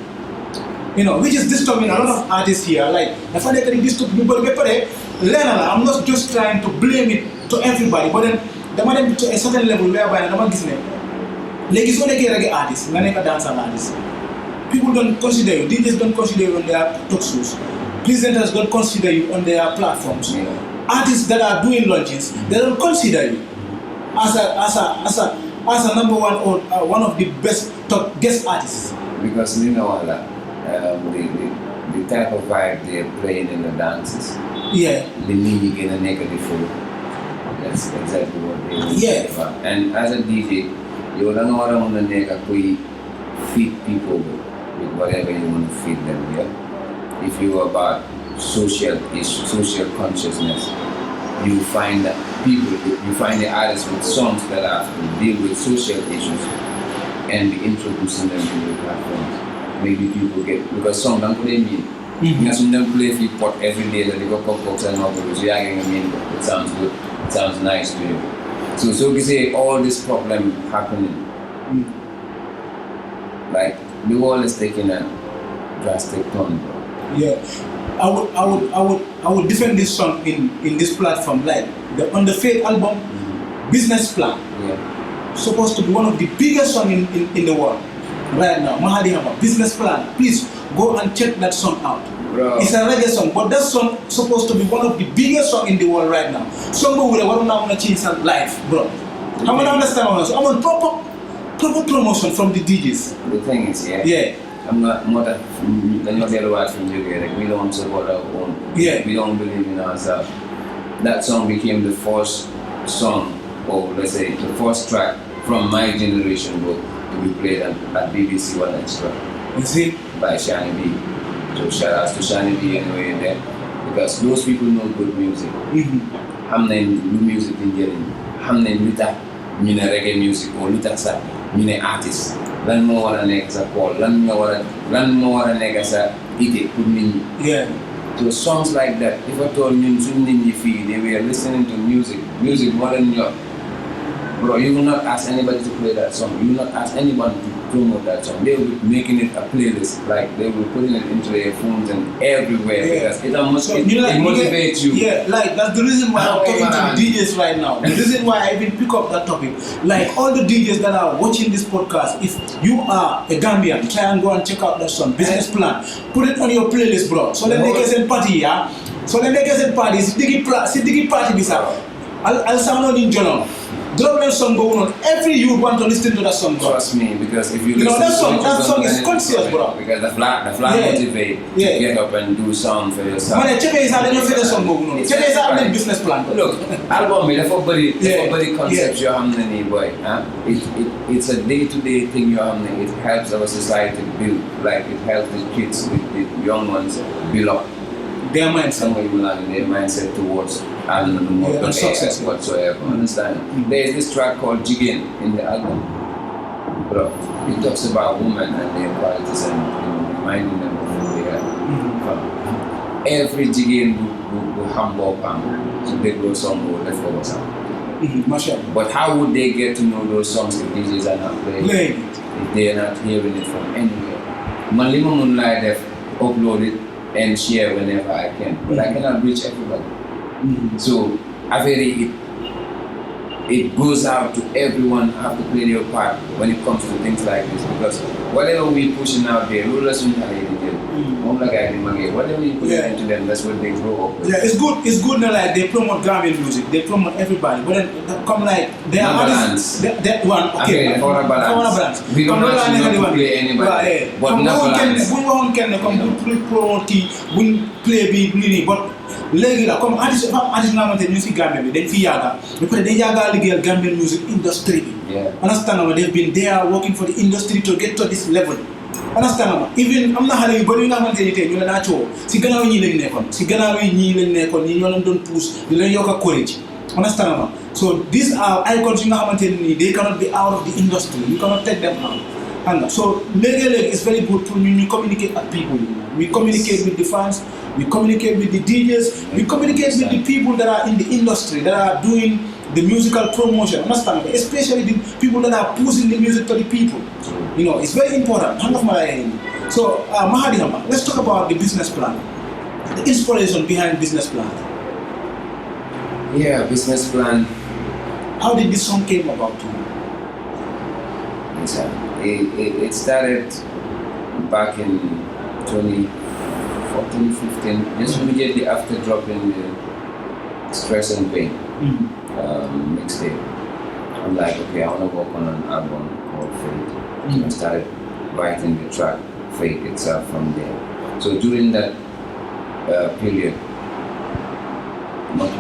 You know, which is disturbing a lot of artists here. Like, if I can disturb people, I'm not just trying to blame it to everybody, but then the man to a certain level whereby the man gives me. Like, it's only a reggae artist, not a dancehall artist. People don't consider you. DJs don't consider you on their talk shows. Presenters don't consider you on their platforms. Yeah. Artists that are doing launches, they don't consider you as a number one or one of the best top guest artists. Because you know what, the type of vibe they're playing in the dances. Yeah. The need in a negative flow. That's exactly what they want. Yeah. And as a DJ, you don't want to make a feed people with whatever you want to feed them. Yeah. If you are about social consciousness, you find that you find the artists with songs that have to deal with social issues and be introducing them to the platforms. Maybe people get, because songs don't play me. Because some them play if you put every day that they go pop ups and all those, you're getting it sounds good, it sounds nice to you. So we say all this problem happening. Like the world is taking a drastic turn. Yeah, I would defend this song in this platform. Like on the Faith album, Business Plan, supposed to be one of the biggest songs in the world right now. Maha D Hammer, Business Plan. Please go and check that song out. Bro. It's a reggae song, but that song supposed to be one of the biggest songs in the world right now. Somebody would have want to change his life, bro. I'm gonna understand what I'm on proper promotion from the DJs. The thing is, yeah. I'm not than the other words from you. Like, we don't support our own. Yeah. We don't believe in ourselves. That song became the first song, or let's say the first track from my generation book to be played at BBC One Extra. You see? By Shani B. So shout out to Shani B anyway there. Because those people know good music. I'm not new music in getting. I'm not luta, mina reggae music or luta sa, mina artist. Lan mo wara nekk sa call, lan mo wara nekk sa ide pour nit ñi. Yeah. So songs like that, if I told ñun suñ nit ñi fii, they were listening to music more than you. Bro, you will not ask anybody to play that song. You will not ask anyone to promote that song. They will be making it a playlist, like they will be putting it into their phones and everywhere because it motivates you. Yeah, like that's the reason why I'm talking to DJs right now. The reason why I even pick up that topic. Like all the DJs that are watching this podcast, if you are a Gambian, try and go and check out that song, Business Plan. Put it on your playlist, bro. So then they can send party, yeah. So then they can send party. Si digi party bisa. I'll sound on in Jono. Drop that song going on. Every you want to listen to that song, bro. Trust me, because if you know listen that song is conscious, bro. Because the flat motivate to get up and do something for yourself. Man, check it out. Then you feel the song going on. Check it out. The business plan. Look, album me. The body concepts you're having, boy. It's a day-to-day thing you're having. It helps our society build. Like it helps the kids, the young ones build up their mindset. Their mindset towards more success whatsoever. Understand? There's this track called Jigin in the album. Bro, it talks about women and their qualities and reminding them of who they are. Every Jigin will humble up so they grow some more left over some. But how would they get to know those songs if DJs are not playing it? If they are not hearing it from anywhere? Malima Moonlight have upload it and share whenever I can, but I cannot reach everybody. So I feel it goes out to everyone have to play their part when it comes to things like this, because whatever we pushing out there, whatever we put into them, that's what they grow up with. Yeah, it's good now, like they promote Gambian music, they promote everybody, but then come like they are artists, that one, okay, for a balance. We don't have to play anybody, but not balance. We play big, but léegi la comme artiste nga xamante ñu si Gambia bi dañ fi yàgga ba pare dañ yàgga liggéeyal Gambian music industry bi. Understand nga they've been there working for the industry to get to this level. Understand nga even am na xale yu bëri nga xamante ni tey ñu la naa coow si gannaaw ñii lañ nekkoon ñii ñoo leen doon pousse di leen yokk a courage. Understand nga so these are icons yi nga xamante ni they cannot be out of the industry, you cannot take them out. And so léegi it's very good for ñu communicate with people. We communicate with the fans, we communicate with the DJs, we communicate with the people that are in the industry, that are doing the musical promotion, understand? Especially the people that are pushing the music to the people. You know, it's very important. So, Maha D Hammer, let's talk about the business plan. The inspiration behind business plan. Yeah, business plan. How did this song came about to you? It started back in 2014, 15, just immediately after dropping the Stress and Pain mixtape. I'm like, okay, I want to work on an album called Fate. So I started writing the track Fate itself from there. So during that period,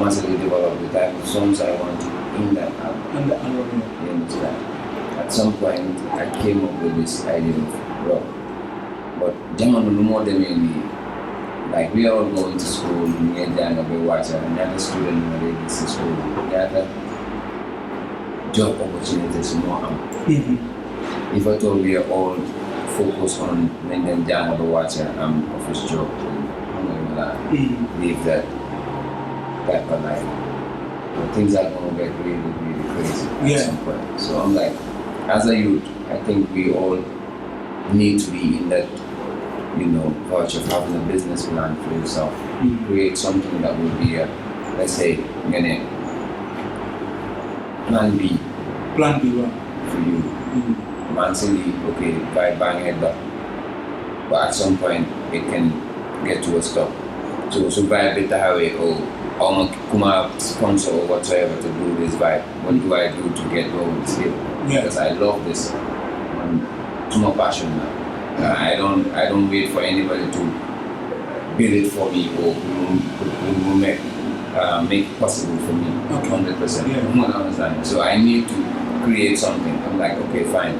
once I developed the type of songs I wanted in that album. You understand? At some point, I came up with this idea of rock. But Jamanu no more than me. Like we are all going to school, we are young, we watch another student in the school, we have job opportunities more. If at all we are all focused on when them young, we watch office job, I'm going to leave that type of life. But things are going to get really, really crazy at some point. So I'm like, as a youth, I think we all need to be in that, virtue of having a business plan for yourself. Create something that will be, let's say, plan B. Plan B, what? For you. Mentally, okay, bang head up. But at some point, it can get to a stop. So vibe it away, I'm a sponsor or whatsoever to do this vibe. What do I do to get going still? Because I love this. It's my passion now. I don't wait for anybody to build it for me or make it possible for me 100%. So I need to create something. I'm like, okay, fine.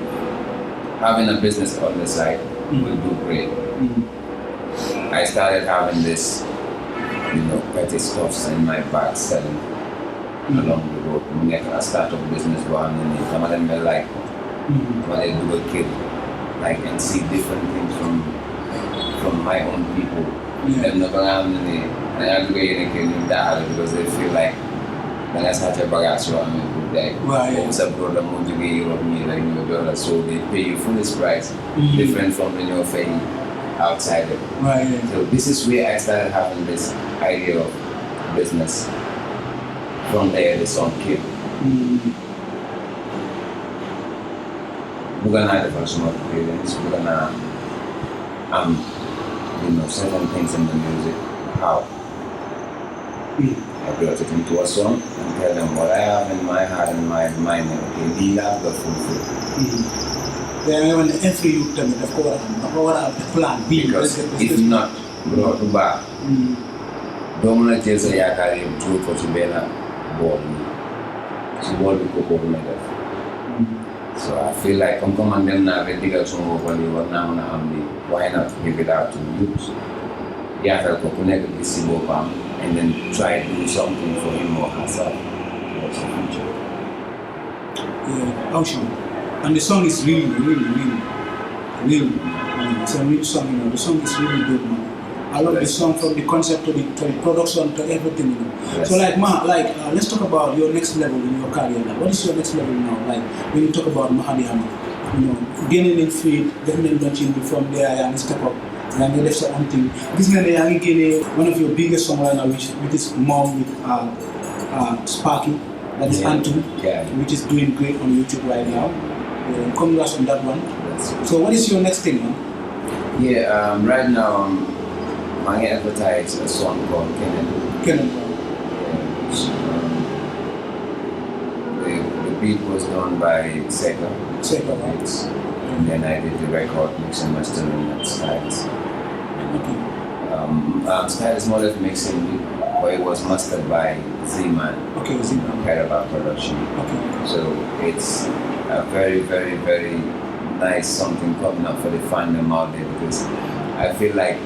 Having a business on the side will do great. I started having this, petty stuffs in my bag selling along the road. I started a business one and some of them were like, when I do a kid, like and see different things from my own people. Them never and I have to get in because they feel like when I start a bagage, Like, Right. sa brother mo to be Europe, like your dollar, so they pay you fullest price, Mhm. different from when you're paying outside. Right. So this is where I started having this idea of business. From there, the song came. We're gonna have some appearance. We're gonna, certain things in the music. How? I brought it into a song and tell them what I have in my heart and my mind. Okay, we have the fulfill. Then every youth tell me the plan B. Because if not, bro, to back. Don't let you say I carry him through for Chibena ball. She ball the cocoa made. So I feel like I'm coming them now with the some over the one now why not give it out to youth? Yeah, I'll connect with the Sibo Pam and then try to do something for him or herself. What's the future? Yeah, awesome. And the song is really. It's a real song, The song is really good, man. I love the song from the concept to the production to everything, Yes. So let's talk about your next level in your career now. What is your next level now? Like when you talk about Maha D Hammer, gaining in feet, definitely launching from there and step up. And you left something. This is one of your biggest songs right now, which is Mom with Sparky, that is Antum, which is doing great on YouTube right now. Congrats on that one. So what is your next thing, man? Yeah, right now I advertise a song called Kenan. The beat was done by Sega. Right. And then I did the record mix and mastering at Stylist. Okay. Stylist more or less mixing it, but it was mastered by Z-Man. Okay, Z-Man. Caravan Production. Okay. So it's a very, very, very nice something coming up for the fandom out there because I feel like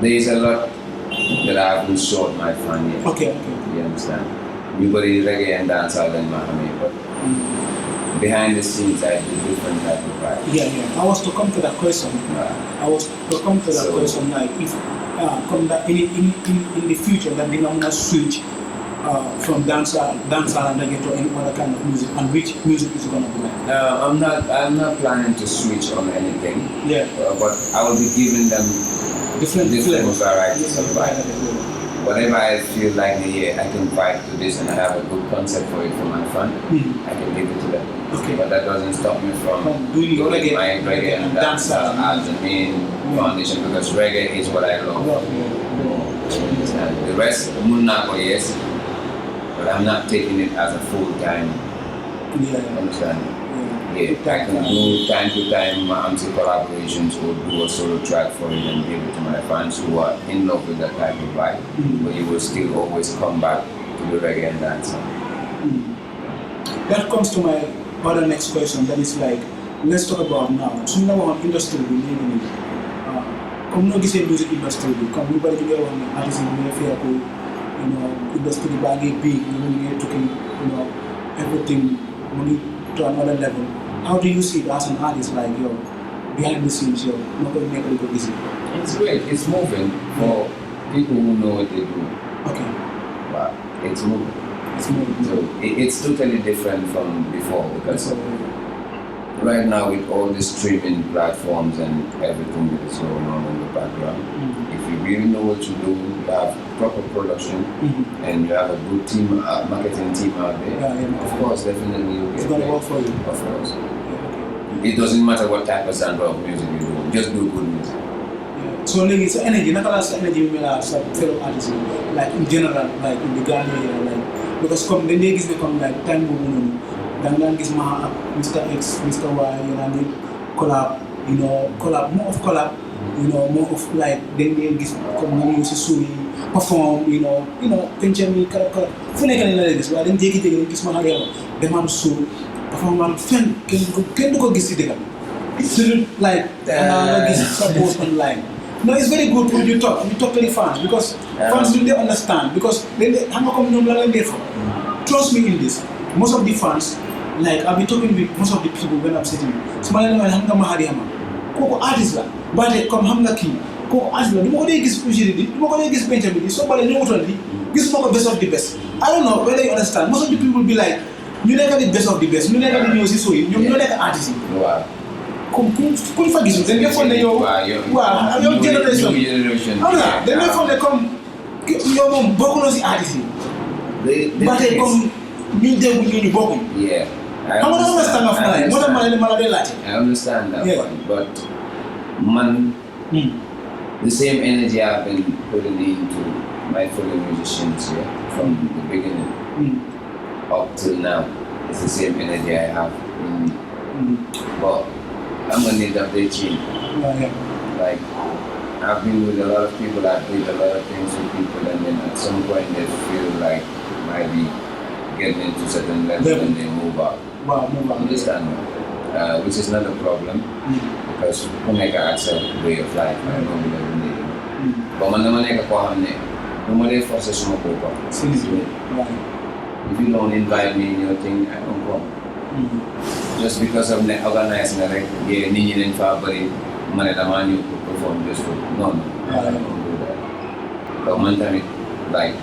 there is a lot that I haven't showed my fan yet. Okay. You understand? Everybody reggae and dancehall and Mahadi, but behind the scenes I do different type of vibe. Yeah. I was to come to that question. Like if come that in the future that they're gonna switch from dancehall and reggae to any other kind of music, and which music is gonna be like? I'm not planning to switch on anything. Yeah. But I will be giving them Different varieties of vibe. Whatever I feel like I can vibe to this and I have a good concept for it for my fun, I can give it to them. Okay. But that doesn't stop me from doing reggae, my reggae and dancehall as the main foundation because reggae is what I love. And the rest, Munako, yes, but I'm not taking it as a full-time. Understand? Yeah, I can do time to time collaborations or do a solo track for it and give it to my fans who are in love with that type of vibe. But you will still always come back to the reggae and dancehall. That comes to my other next question. That is like, let's talk about now. So now on industry we live in. Come no gise music industry. Come we bari juga on artist in fair ko, industry bagi big, everything money to another level. How do you see it as an artist, like behind the scenes, not going to make it easy? It's great. It's moving for people who know what they do. Okay. But it's moving. It's moving. So it's totally different from before because right now with all the streaming platforms and everything that is going on in the background, if you really know what you do, you have proper production and you have a good team, marketing team out there, of course, definitely you'll get it's going to work for you. Of course. It doesn't matter what type of genre of music you do, just do good music. So it's energy, not as energy with fellow artists, like in general, like in the Gambia, like because come the days they come like time moving on. Then this Maha, Mr. X, Mr. Y, collab, collab, more of collab, more of like then they give come when you see perform, Benjamin, Funny this, but then take it this Maha the man so perform one fan can go get it. It's like support online. No, it's very good when you talk to the fans because fans really understand because they trust me in this. Most of the fans, like I've been talking with most of the people when I'm sitting. Somebody know Maha D Hammer. Koko artist la, but they come Hamga key. kooku artiste la du ma ko dee gis jury bi du ma ko dee gis penc bi soo balee ñëwutoon bi gisuma ko best of the best I don't know whether you understand most of the people be like ñu nekk di best of the best ñu nekk di ñëw si show yi ñoom ñoo nekk artiste yi waaw comme ku ñu fa gisul dañ lay foog ne yow waaw yow génération am na dañ lay foog ne comme yow moom bokkuloo si artiste yi ba tey comme ñu déggu ñu bokkuñ xam nga dafa understand nga fa moo tax ma la dee laajte I understand that point but man the same energy I've been putting into my fellow musicians here from the beginning up till now. It's the same energy I have in me. But I'm gonna need that they change. Like I've been with a lot of people, I've did a lot of things with people and then at some point they feel like might be getting into certain level and they move out. Understand me? Which is not a problem because we make an accept way of life. I know we don't need it. But when I make a call, nobody forces me to go. If you don't invite me in your thing, I don't go. Just because of the organizing, like, yeah, need in February, money the man you could perform just for no, I don't do that. But one time, like,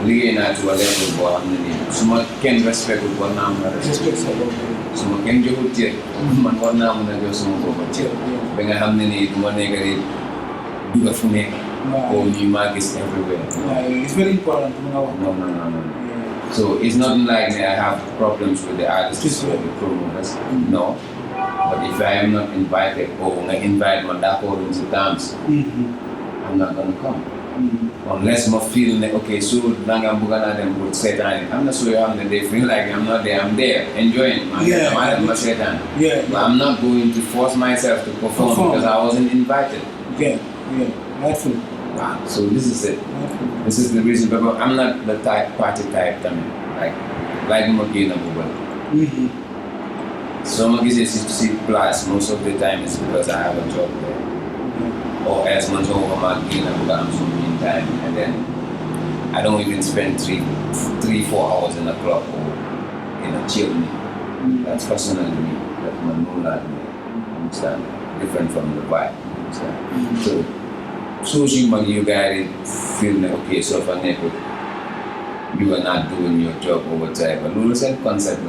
really not to a level where I'm the someone can respect what now I'm respect. Someone can do it, man, what now I'm going to some over here. When I have the need, one negative, do the funny, or you markets everywhere. It's very important to know. No. So it's not like I have problems with the artists or the promoters, no. But if I am not invited or I invite my dapper to dance, I'm not going to come. Unless I feel like, okay, so I'm going to set on. I'm not sure how they feel like I'm not there. I'm there, enjoying my set on. But I'm not going to force myself to perform because I wasn't invited. Rightfully. So this is it. This is the reason. But I'm not the party type. Like Makina Mubal. So I guess it's plus most of the time is because I have a job there. Or as much over Makina Mubal in time, and then I don't even spend 3-4 hours in a club or in a chimney. That's personal to me. That's my moonlight to me. Understand? Different from the vibe. Understand? So. So you guys feel like, okay, so for example, you are not doing your job or whatever. No, it's a concept.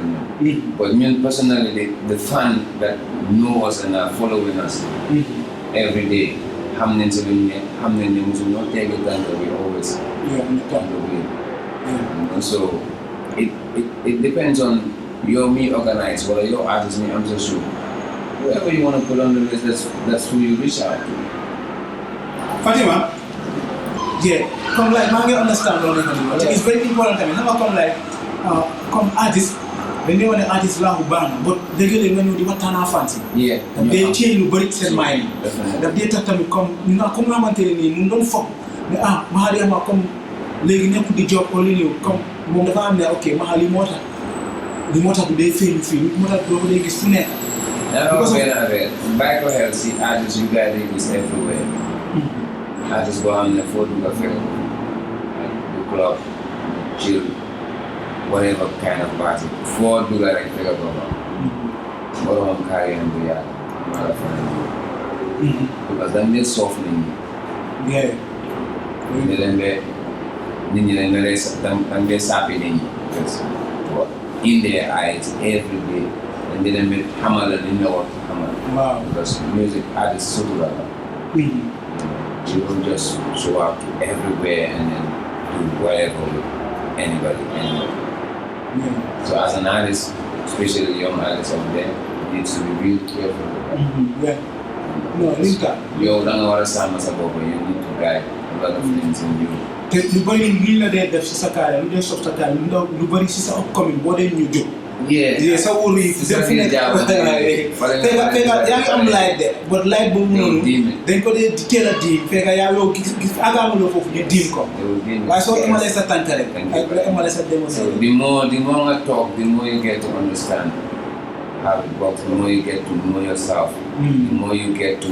But me personally, the fan that know us and are following us every day, how many things we not take it down the way always. On the way. So it depends on me organized, whether your artist, me, I'm so sure. Whoever you want to put on the list, that's who you reach out to. Fatima, come like, man, understand all I think it's very important. I mean, never come like, come artists, when they want the artists who bang, but they get when you want to fancy. They change you, but it's in mind. That they talk to me, come, you know, come now and tell me, don't fuck. Maha D Hammer come, legi never put the job only you come, mom the family, okay, Maha the motor today feel, motor today is too neck. Back or health, see artists, you guys is everywhere. I just go on the food, the club, chill, whatever kind of party. Four do that I figure out. What I'm carrying the because then they're softening. Then they're sapping because in their eyes every day. And then they Hama in the Hama. Because music artists super. You don't just show up to everywhere and then do whatever with anybody, anywhere. So as an artist, especially young artists out there, needs to be real careful. No, Linka. You don't know what time is about, but you need to guide a lot of things in you. Lu bari lii la dee def si sa carrière lu dee sof sa carrière lu bari si sa upcoming boo dee ñu jóg. sa wóor yi dem fi nekk fekka yaa ngi am light de but light boobu noonu dañ ko dee teel a diim fekka yaa yow gis agaamuloo foofu ñu diim ko waaye soo emalee sa tànk rek ak la emalee sa démo. So the more I talk, the more you get to understand how it works, the more you get to know yourself, the more you get to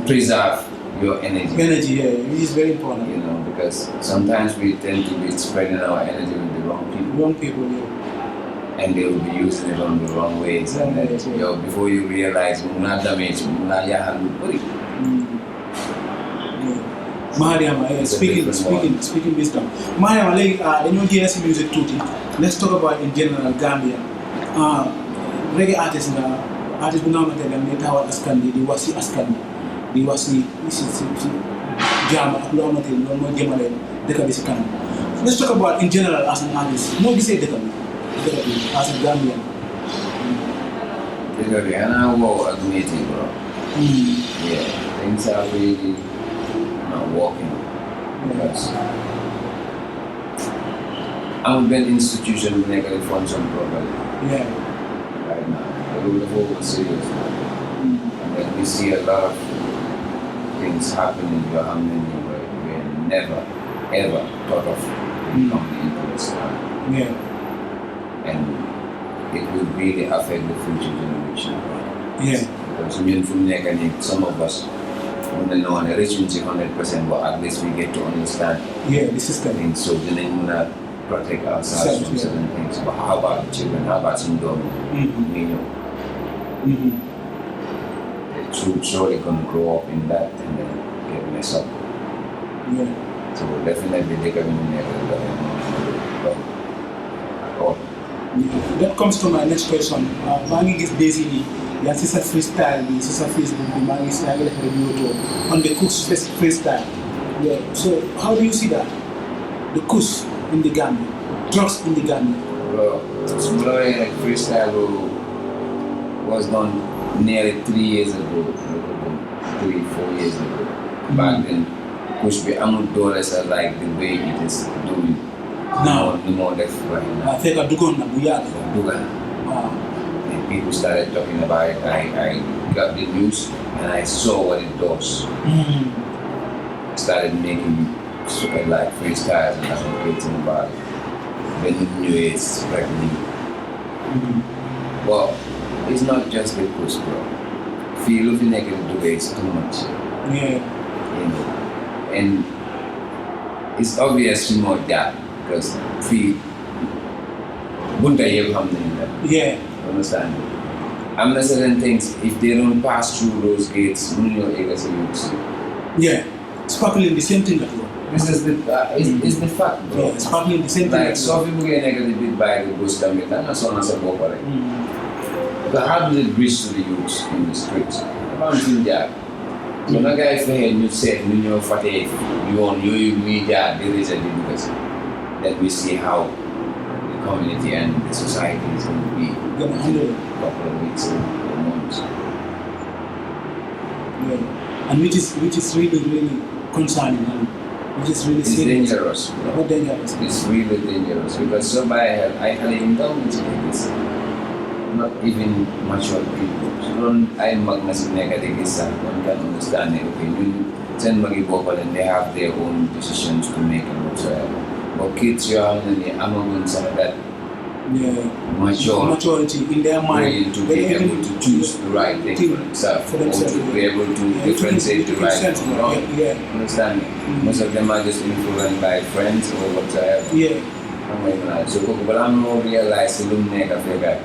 preserve your energy. Which is very important. You know, because sometimes we tend to be spreading our energy with the wrong people. and they will be using it on the wrong ways. And then, before you realize, not damage, not yahan. Maha D Hammer, speaking wisdom. Maha D Hammer, like, then you hear some music too. Let's talk about in general Gambia. Reggae artists bu nga xamante ne dañuy taxawal askan bi di wax si askan bi di wax si jaam ak loo xamante ni loolu moo jëmale dëkk bi si kanam. Let's talk about in general as an artist. Moo gisee dëkk bi as a Gambian. Dëkk bi xanaa wow ak métier, bro. Yeah, things are really not working because amul benn institution bu nekk di function properly. Yeah. Right now, the whole serious. And then we see a lot of things happening where we never ever thought of coming into this time. Yeah. And it will really affect the future generation. Yeah. Because some of us don't know the relationship 100%, but at least we get to understand. Yeah, the system. And so then we not protect ourselves from certain things. But how about the children? How about some dog? They're surely going to grow up in that and then get messed up. Yeah. So definitely they can That comes to my next question. Mangi is basically your sister freestyle, the sister Facebook, the Mangi style on the Kush freestyle. Yeah. So how do you see that? The Kush in the Gambia, drugs in the Gambia. Bro, like freestyle was done nearly 3 years ago, 3-4 years ago. Back then, Kush be $100 are like the way it is doing. Now, no more left right now. I think I do na buyag. And people started talking about it. I got the news and I saw what it does. I started making like freestyles and advocating about it. Then you knew it's spreading. Well, it's not just the Kush, bro. Feel of the negative way is too much. Yeah. You know, and it's obvious you know that. Because yeah. Understand? I'm not certain things, if they don't pass through those gates, yeah. Sparkling the same thing. This is the fact, bro. Yeah, sparkling the same thing. Like, so people get negative by the ghost coming, I'm not so much about it. But how do they reach to the youths in the streets? I'm doing that. So, no guy for him, you said, you know, for you on you media, there is a difference. That we see how the community and the society is going to be in a couple of weeks or months. Yeah. And which is really concerning and which is really serious. Dangerous. What dangerous? It's really dangerous because somebody I had indulged in this. Not even mature people. So I'm magnus negative is one can understand it. Okay, you send Magibopal and they have their own decisions to make and whatsoever. But kids, you are among some of that maturity in their mind to be able to choose the right thing for themselves, or to be able to differentiate the right from the wrong. Understand? Most of them are just influenced by friends or whatsoever. Yeah. So, but I'm not realizing the negative effect.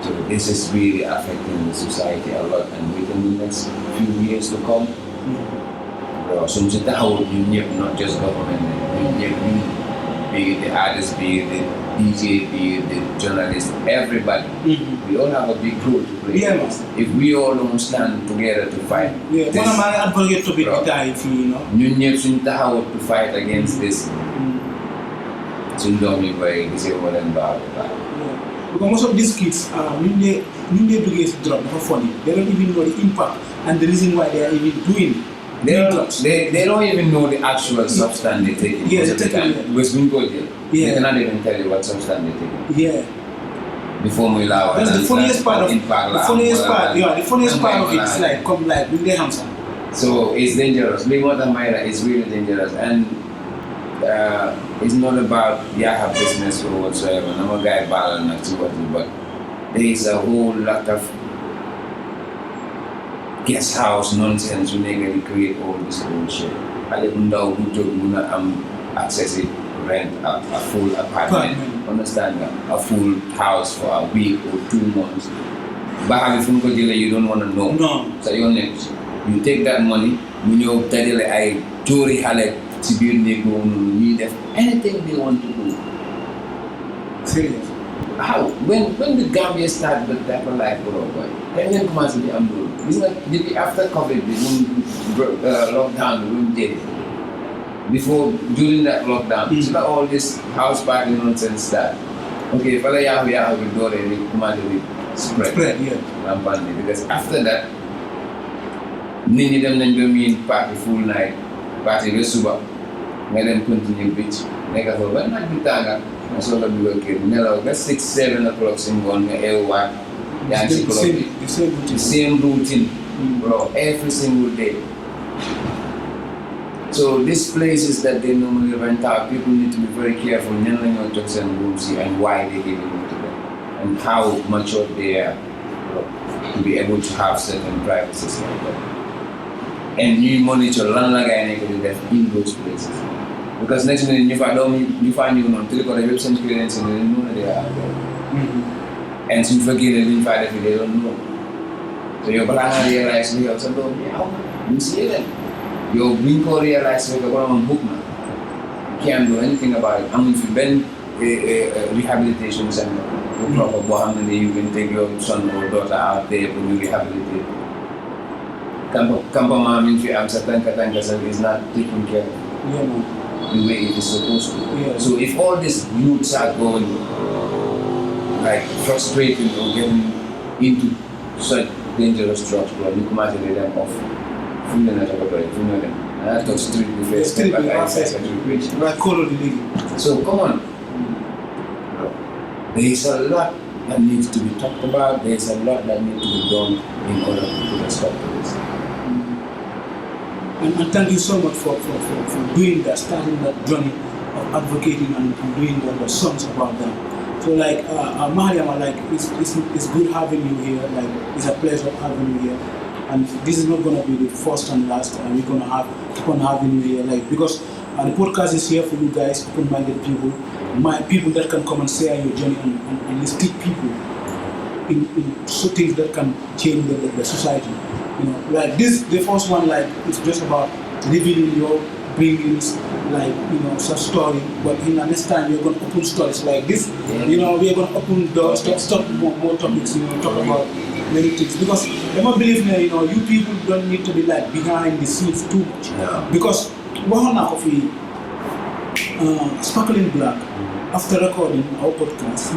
So this is really affecting the society a lot, and within the next few years to come. So not just government, be it the artists, be it the DJ, be it the journalists, everybody. We all have a big role to play. Yeah. If we all don't stand together to fight, yeah. This, one advocate to be if you know. To fight against this. Because most of these kids, when they do get drug for funny, they don't even know the impact and the reason why they are even doing. They don't even know the actual substance they take. Yeah, they take it. Because we go there, they cannot even tell you what substance they take. Yeah. Before we allow that's the funniest part of the funniest part of it is like come like with their hands. So it's dangerous. Being what is really dangerous, and it's not about Yaha business or whatsoever. I'm a guy balling activity, but there is a whole lot of guest house nonsense when they create all this bullshit. I don't know who took access it, rent a full apartment, understand that? A full house for a week or 2 months. But if you don't want to know. No. So you take that money, you dajale ay jori xale ci biir néeg boobu noonu ñuy def anything they want to do. Serious. How? When the Gambia started with that life, bro, boy, then you come to the umbrella. It's like after COVID, the lockdown, we did it. Before, during that lockdown, so that all this house party nonsense started. Okay, for the Yahoo, we do it, we come out with spread, yeah. Rampantly. Because after that, many of them don't mean party full night, party resuba, let them continue beach. Make a whole, but not be tanga. I saw that we were kidding. That's 6, 7 o'clock in one everyone. The same routine, bro, every single day. So these places that they normally rent out, people need to be very careful and why they give it to them and how mature they are, bro, to be able to have certain privacies like that. And you monitor in those places. Because next minute you find you on telephone the website experience and they don't know they are out there. And some forget they didn't find it, they don't know. So you're planning to realize you also don't you see them. You're being realized you're going on book now. You can't do anything about it. I mean if you've been a rehabilitation center, proper Bohamani, you can take your son or daughter out there to be rehabilitated. Kampa mom if you have certain is not taken care of. Yeah, the way it is supposed to. Yeah. So if all these youths are going like frustrated or getting into such dangerous drugs, you come out and them off. I talk street defense, so come on. There is a lot that needs to be talked about, there is a lot that needs to be done in order to put a stop to this. And thank you so much for doing that, starting that journey of advocating and doing the songs about them. So like Maha D Hammer, like it's good having you here. Like it's a pleasure having you here. And this is not gonna be the first and last. And we're gonna keep on having you here. Like because the podcast is here for you guys, open-minded people, people that can come and share your journey and instill people in so things that can change the society. You know, like this, the first one, like it's just about revealing your bringings, like some story. But in the next time, you're gonna open stories like this. You know, we're gonna open doors, talk more topics. Talk about many things because I don't believe you people don't need to be like behind the scenes too much. Yeah. Because one of Sparkling Black after recording our podcast,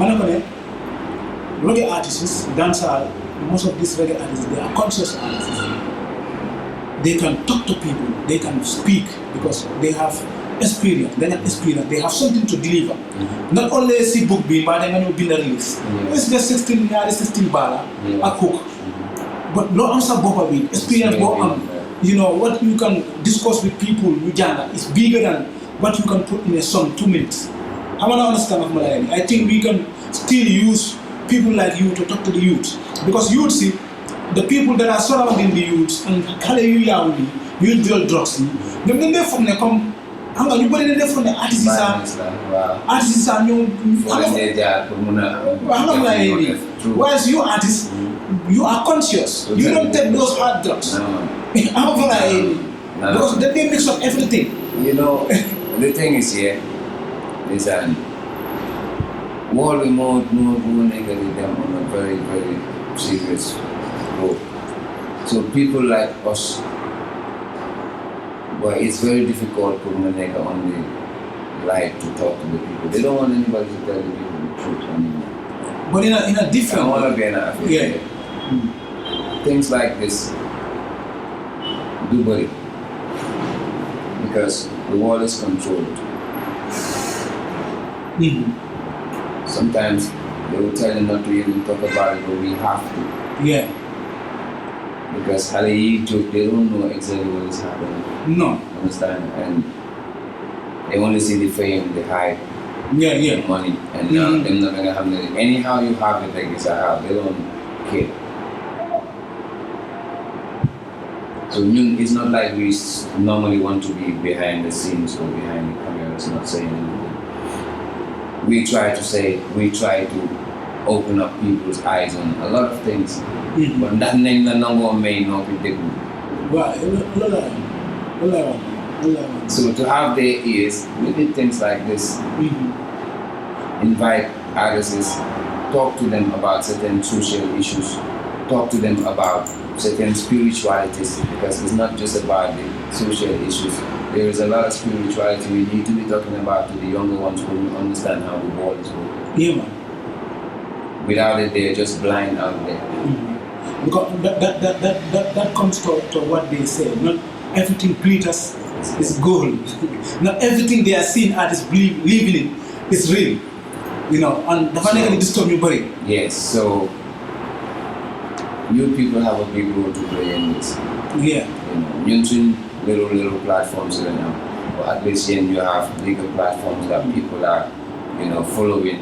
reggae artists, dancehall. Most of these reggae artists, they are conscious artists. They can talk to people, they can speak because they have experience. They have something to deliver. Mm-hmm. Not only see book being, but they can be release. It's just 16 bala, a cook. Mm-hmm. But no answer Boba with experience. What you can discuss with people, is bigger than what you can put in a song 2 minutes. I want to understand of Malayali. I think we can still use people like you to talk to the youth. Because youth, see, the people that are surrounding the youths and hallelujah, youth deal drugs. They from the come, you put it from the artists are new. Whereas you artists, you are conscious. You don't take those hard drugs. Because they mix up everything. The thing is here is that more negative them on a very, very serious road. So people like us, but it's very difficult for Maneka on the light to talk to the people. They don't want anybody to tell the people the truth anymore. But in a different way. I want to be in a things like this do worry. Because the world is controlled. Mm-hmm. Sometimes they will tell you not to even talk about it, but we have to. Yeah. Because they don't know exactly what is happening. No. Understand? And they only see the fame, the hype, the money, and they're not gonna have it. Anyhow you have it, like it's a house. They don't care. So it's not like we normally want to be behind the scenes or behind the cameras, not saying anything. We try to open up people's eyes on a lot of things. Mhm. But that name the number may not be big. Right. So to have their ears, we did things like this. Mhm. Invite artists, talk to them about certain social issues, talk to them about certain spiritualities, because it's not just about the social issues. There is a lot of spirituality we need to be talking about to the younger ones who don't understand how the world is working. Yeah, man. Without it, they're just blind out there. Mhm. Because that comes to what they say. Not everything glitters is gold. Not everything they are seeing artists living in is real. And the finally disturb your body. Yes, so you people have a big role to play in this. Yeah. Using little platforms right now, or at least then you have bigger platforms that people are, following.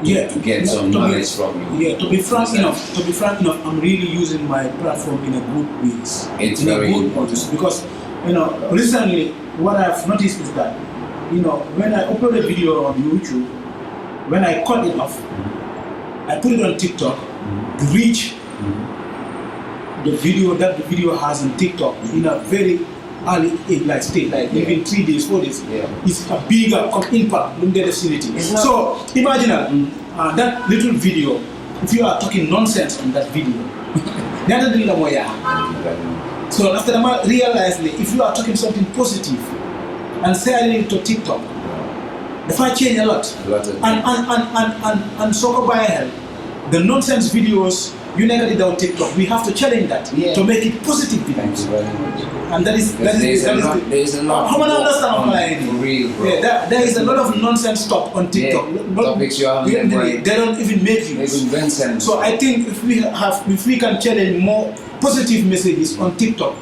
Yeah, to get some knowledge from you. Yeah, to be frank enough, I'm really using my platform in a good ways. It's in very a good important ways, because recently what I've noticed is that when I upload a video on YouTube, when I cut it off, I put it on TikTok, the reach the video has on TikTok in a very early like state, like even 3 days, 4 days, it's a bigger impact in the vicinity. So imagine that little video, if you are talking nonsense on that video, so after I realized that if you are talking something positive and selling it to TikTok, the fight change a lot. And so by the nonsense videos you never did on TikTok, we have to challenge that to make it positive videos. Thank you very much. And that is there's a lot how many understand there is a lot of nonsense talk on TikTok. Topics they don't even make sense. So I think if we can challenge more positive messages on TikTok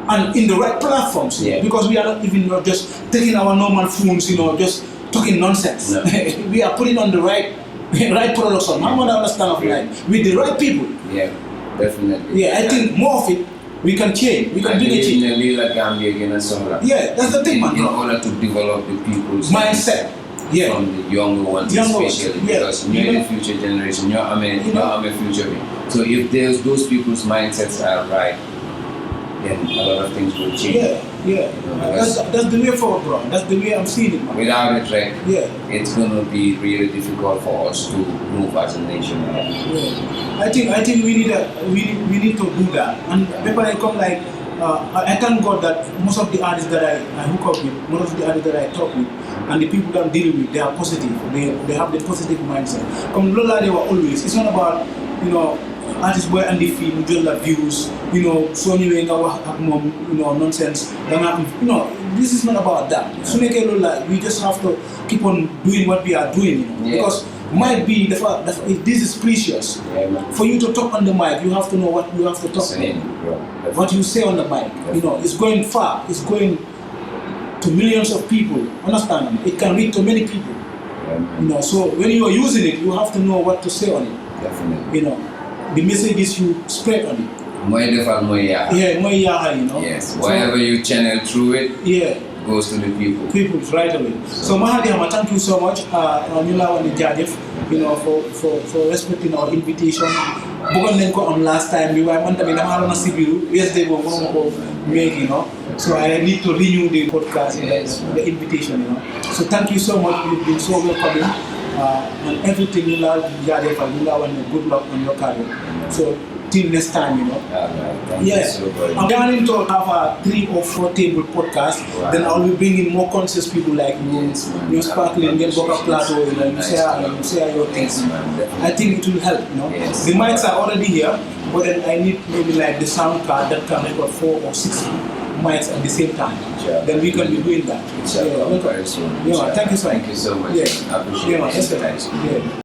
and in the right platforms, because we are not even just taking our normal phones, just talking nonsense. No. We are putting on the right production. I want to understand of life with the right people. Yeah, definitely. Yeah, I think more of it we can change. We can bring a change. Yeah, that's the thing, man. In order to develop the people's mindset. Yeah. From the younger ones, especially because you're the future generation. You're a future. So if those people's mindsets are right, then a lot of things will change. Yeah. That's the way forward, bro. That's the way I'm seeing it, man. Without it, right? It's gonna be really difficult for us to move as a nation. Yeah. I think we need to do that. And people I come like I thank God that most of the artists that I hook up with, most of the artists that I talk with, and the people that I'm dealing with, they are positive. They have the positive mindset. Come Lola, they were always. It's not about artist boy and the film, just the views, so anyway, nonsense. This is not about that. So we just have to keep on doing what we are doing, because might be the fact that this is precious. For you to talk on the mic, you have to know what you have to talk about. What you say on the mic, it's going far. It's going to millions of people. Understand? It can reach to many people. So when you are using it, you have to know what to say on it. Definitely. The messages you spread on it. Yes. Whatever you channel through it, goes to the people. People right away. So Maha D Hammer, thank you so much. For respecting our invitation. Last time we were yesterday so I need to renew the podcast, the invitation, So thank you so much. You've been so welcoming. And everything you love, and good luck on your career. So till next time, Thank you so very much. I'm planning to have a 3 or 4 table podcast. Then I'll be bringing more conscious people like you, sparkling, get Boca Plateau, you share your things. I think it will help, Yes. The mics are already here, but then I need maybe like the sound card that can record 4 or 6 mics at the same time. Then we can be doing that. Very soon. Thank you so much. Thank you so much. I appreciate it. Yeah.